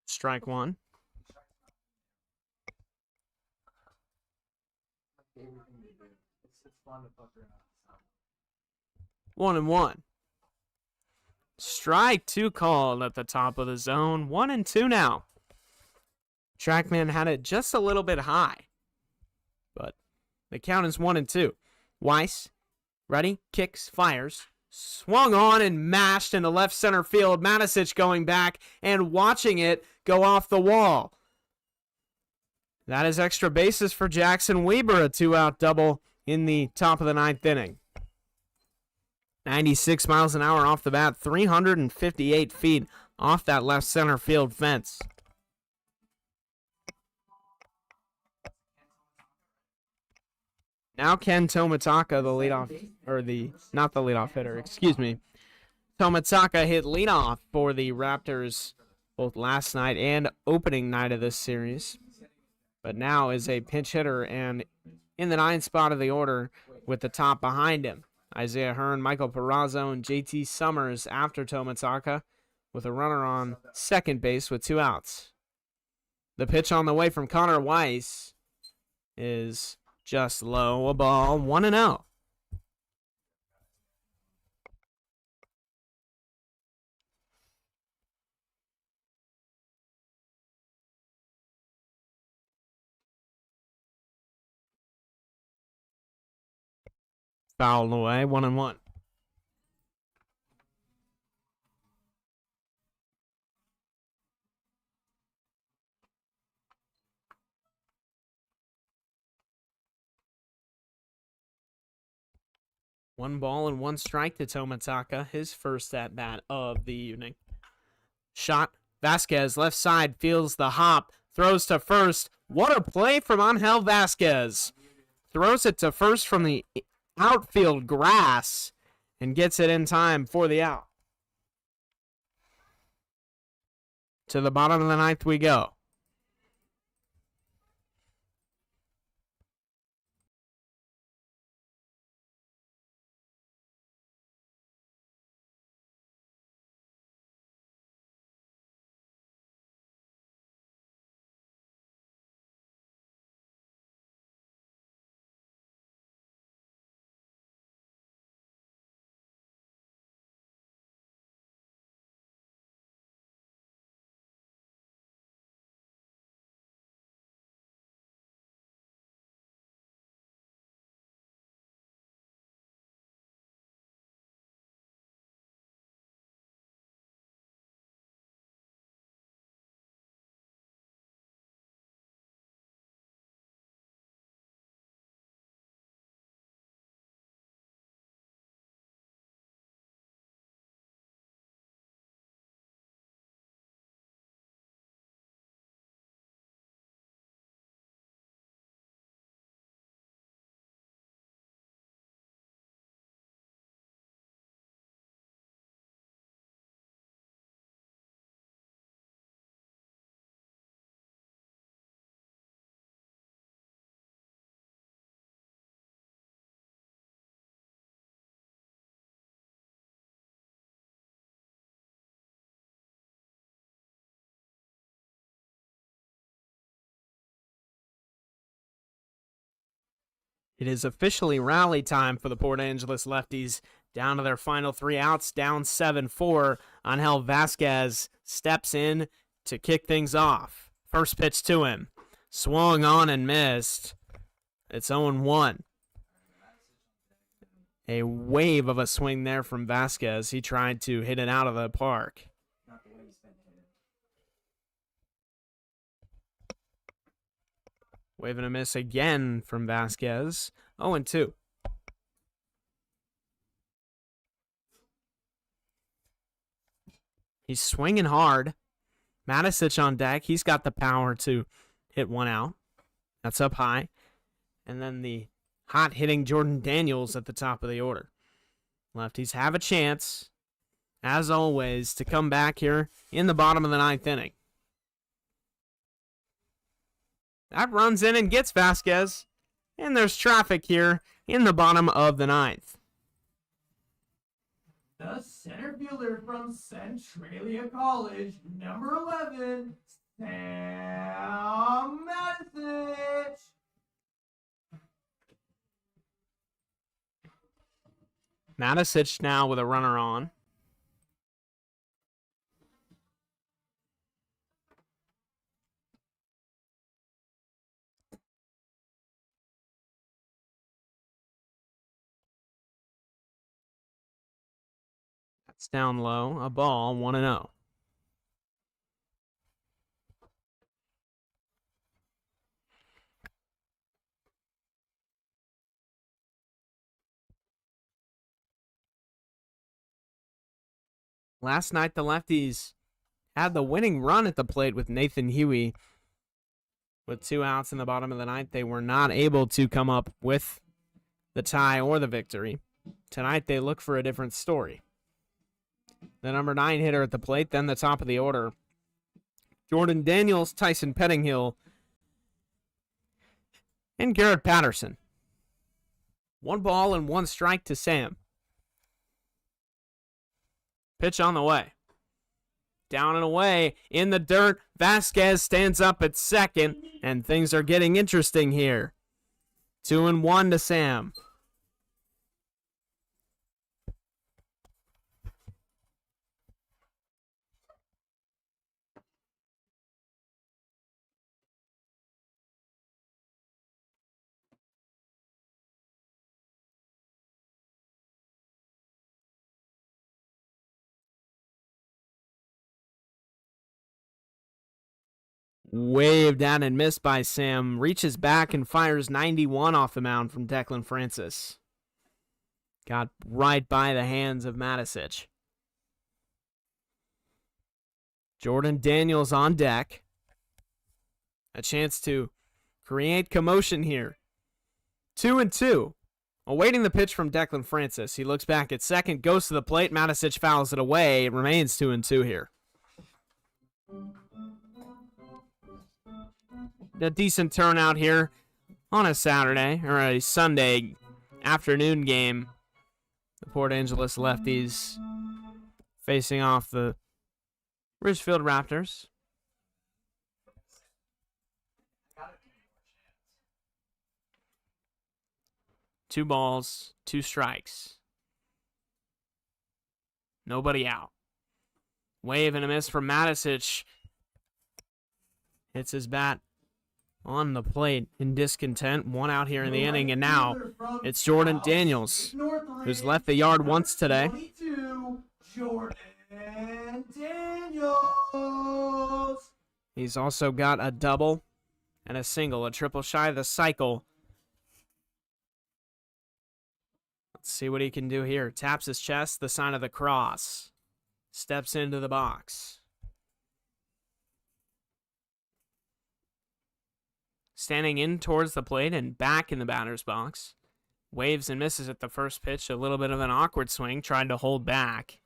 Strike 1. Favorite thing to do. It's fun to fuck around. 1-1. Strike 2 called at the top of the zone. 1-2 now. Trackman had it just a little bit high, but the count is 1-2. Weiss, ready, kicks, fires. Swung on and mashed into left center field. Matisic going back and watching it go off the wall. That is extra bases for Jackson Weber, a 2-out double in the top of the ninth inning. 96 miles an hour off the bat, 358 feet off that left center field fence. Now Ken Tomataka, the leadoff, or not the leadoff hitter, excuse me. Tomataka hit leadoff for the Raptors both last night and opening night of this series. But now is a pinch hitter and in the 9th spot of the order with the top behind him. Isaiah Hearn, Michael Perazzo, and JT Summers after Tomataka with a runner on second base with 2 outs. The pitch on the way from Connor Weiss is just low, a ball, 1-0. Fouled away, 1-1. 1-1 to Tomitaka, his first at bat of the evening. Shot. Vasquez, left side, feels the hop, throws to first. What a play from Angel Vasquez. Throws it to first from the outfield grass and gets it in time for the out. To the bottom of the ninth we go. It is officially rally time for the Port Angeles Lefties. Down to their final 3 outs, down 7-4. Angel Vasquez steps in to kick things off. First pitch to him. Swung on and missed. It's 0-1. A wave of a swing there from Vasquez. He tried to hit it out of the park. Wave and a miss again from Vasquez. 0-2. He's swinging hard. Matisic on deck. He's got the power to hit one out. That's up high. And then the hot-hitting Jordan Daniels at the top of the order. Lefties have a chance, as always, to come back here in the bottom of the ninth inning. That runs in and gets Vasquez. And there's traffic here in the bottom of the ninth. The center fielder from Centralia College, number 11, Sam Matisic. Matisic now with a runner on. That's down low. A ball, 1-0. Last night, the Lefties had the winning run at the plate with Nathan Huey. With 2 outs in the bottom of the ninth, they were not able to come up with the tie or the victory. Tonight, they look for a different story. The number 9 hitter at the plate, then the top of the order. Jordan Daniels, Tyson Pettinghill, and Garrett Patterson. 1 ball and 1 strike to Sam. Pitch on the way. Down and away in the dirt. Vasquez stands up at second, and things are getting interesting here. 2-1 to Sam. Waved at and missed by Sam. Reaches back and fires 91 off the mound from Declan Francis. got right by the hands of Matisic. Jordan Daniels on deck. A chance to create commotion here. 2-2. Awaiting the pitch from Declan Francis. He looks back at second, goes to the plate. Matisic fouls it away. It remains 2-2 here. A decent turnout here on a Saturday or a Sunday afternoon game. The Port Angeles Lefties facing off the Ridgefield Raptors. Two balls, two strikes. Nobody out. Wave and a miss from Matisic. Hits his bat on the plate in discontent. One out here in the inning, and now it's Jordan Daniels, who's left the yard once today. Jordan Daniels. He's also got a double and a single, a triple shy of the cycle. Let's see what he can do here. Taps his chest, the sign of the cross. Steps into the box. Standing in towards the plate and back in the batter's box. Waves and misses at the first pitch. A little bit of an awkward swing. Tried to hold back.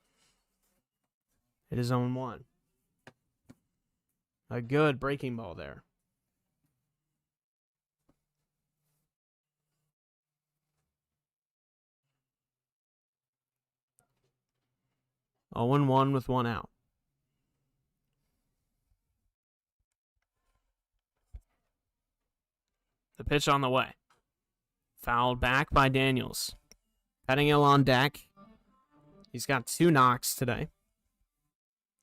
It is 0-1. A good breaking ball there. A 1-1 with one out. The pitch on the way. Fouled back by Daniels. Pettingill on deck. He's got 2 knocks today.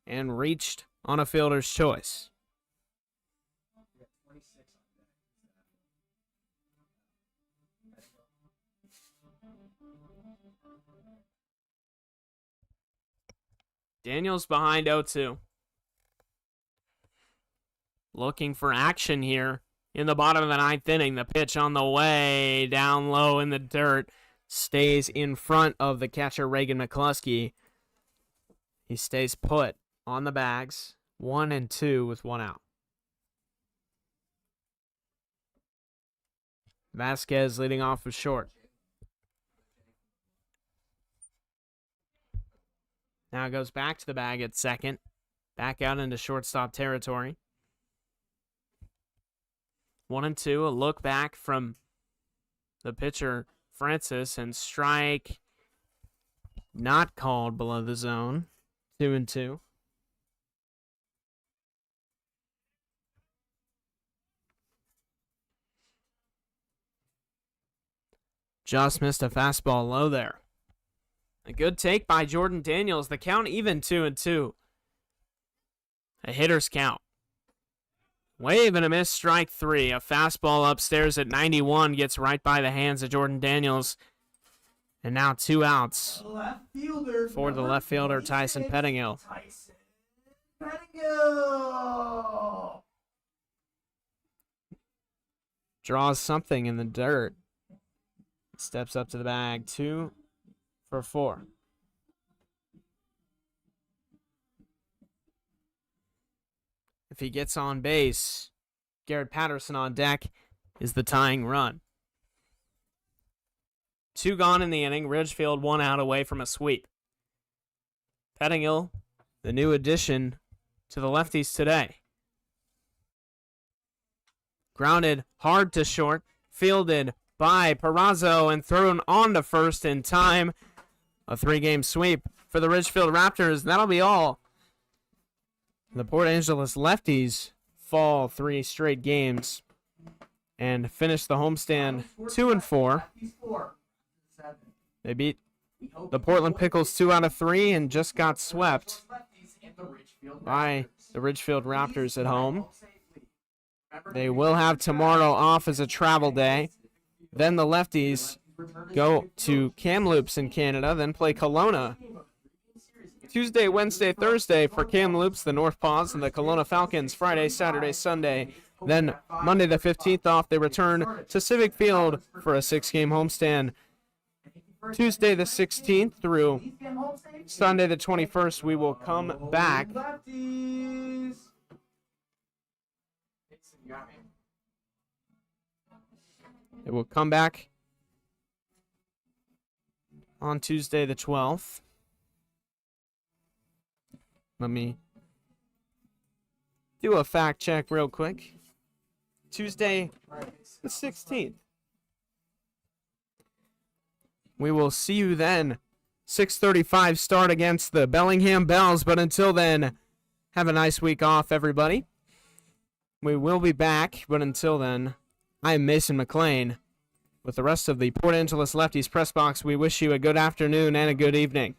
And reached on a fielder's choice. Daniels behind 0-2. Looking for action here in the bottom of the 9th inning. The pitch on the way, down low in the dirt, stays in front of the catcher, Reagan McCluskey. He stays put on the bags. 1-2 with one out. Vasquez leading off with short. Now goes back to the bag at second. Back out into shortstop territory. 1-2. A look back from the pitcher, Francis, and strike not called below the zone. 2-2. Just missed a fastball low there. A good take by Jordan Daniels. The count even 2-2. A hitter's count. Wave and a miss, strike 3. A fastball upstairs at 91 gets right by the hands of Jordan Daniels. And now 2 outs for the left fielder, Tyson Pettingill. Draws something in the dirt. Steps up to the bag. 2 for 4. If he gets on base, Garrett Patterson on deck is the tying run. 2 gone in the inning. Ridgefield 1 out away from a sweep. Pettingill, the new addition to the Lefties today. Grounded hard to short. Fielded by Perazo and thrown on to first in time. A 3-game sweep for the Ridgefield Raptors. That'll be all. The Port Angeles Lefties fall 3 straight games and finish the homestand 2-4. They beat the Portland Pickles 2 out of 3 and just got swept by the Ridgefield Raptors at home. They will have tomorrow off as a travel day. Then the Lefties go to Kamloops in Canada, then play Kelowna. Tuesday, Wednesday, Thursday for Kamloops, the North Paws, and the Kelowna Falcons. Friday, Saturday, Sunday. Then Monday the 15th off, they return to Civic Field for a 6-game homestand. Tuesday the 16th through Sunday the 21st, we will come back. Lefties. It will come back on Tuesday the 12th. Let me do a fact check real quick. Tuesday the 16th. We will see you then. 6:35 start against the Bellingham Bells, but until then, have a nice week off, everybody. We will be back, but until then, I am Mason McLean. With the rest of the Port Angeles Lefties press box, we wish you a good afternoon and a good evening.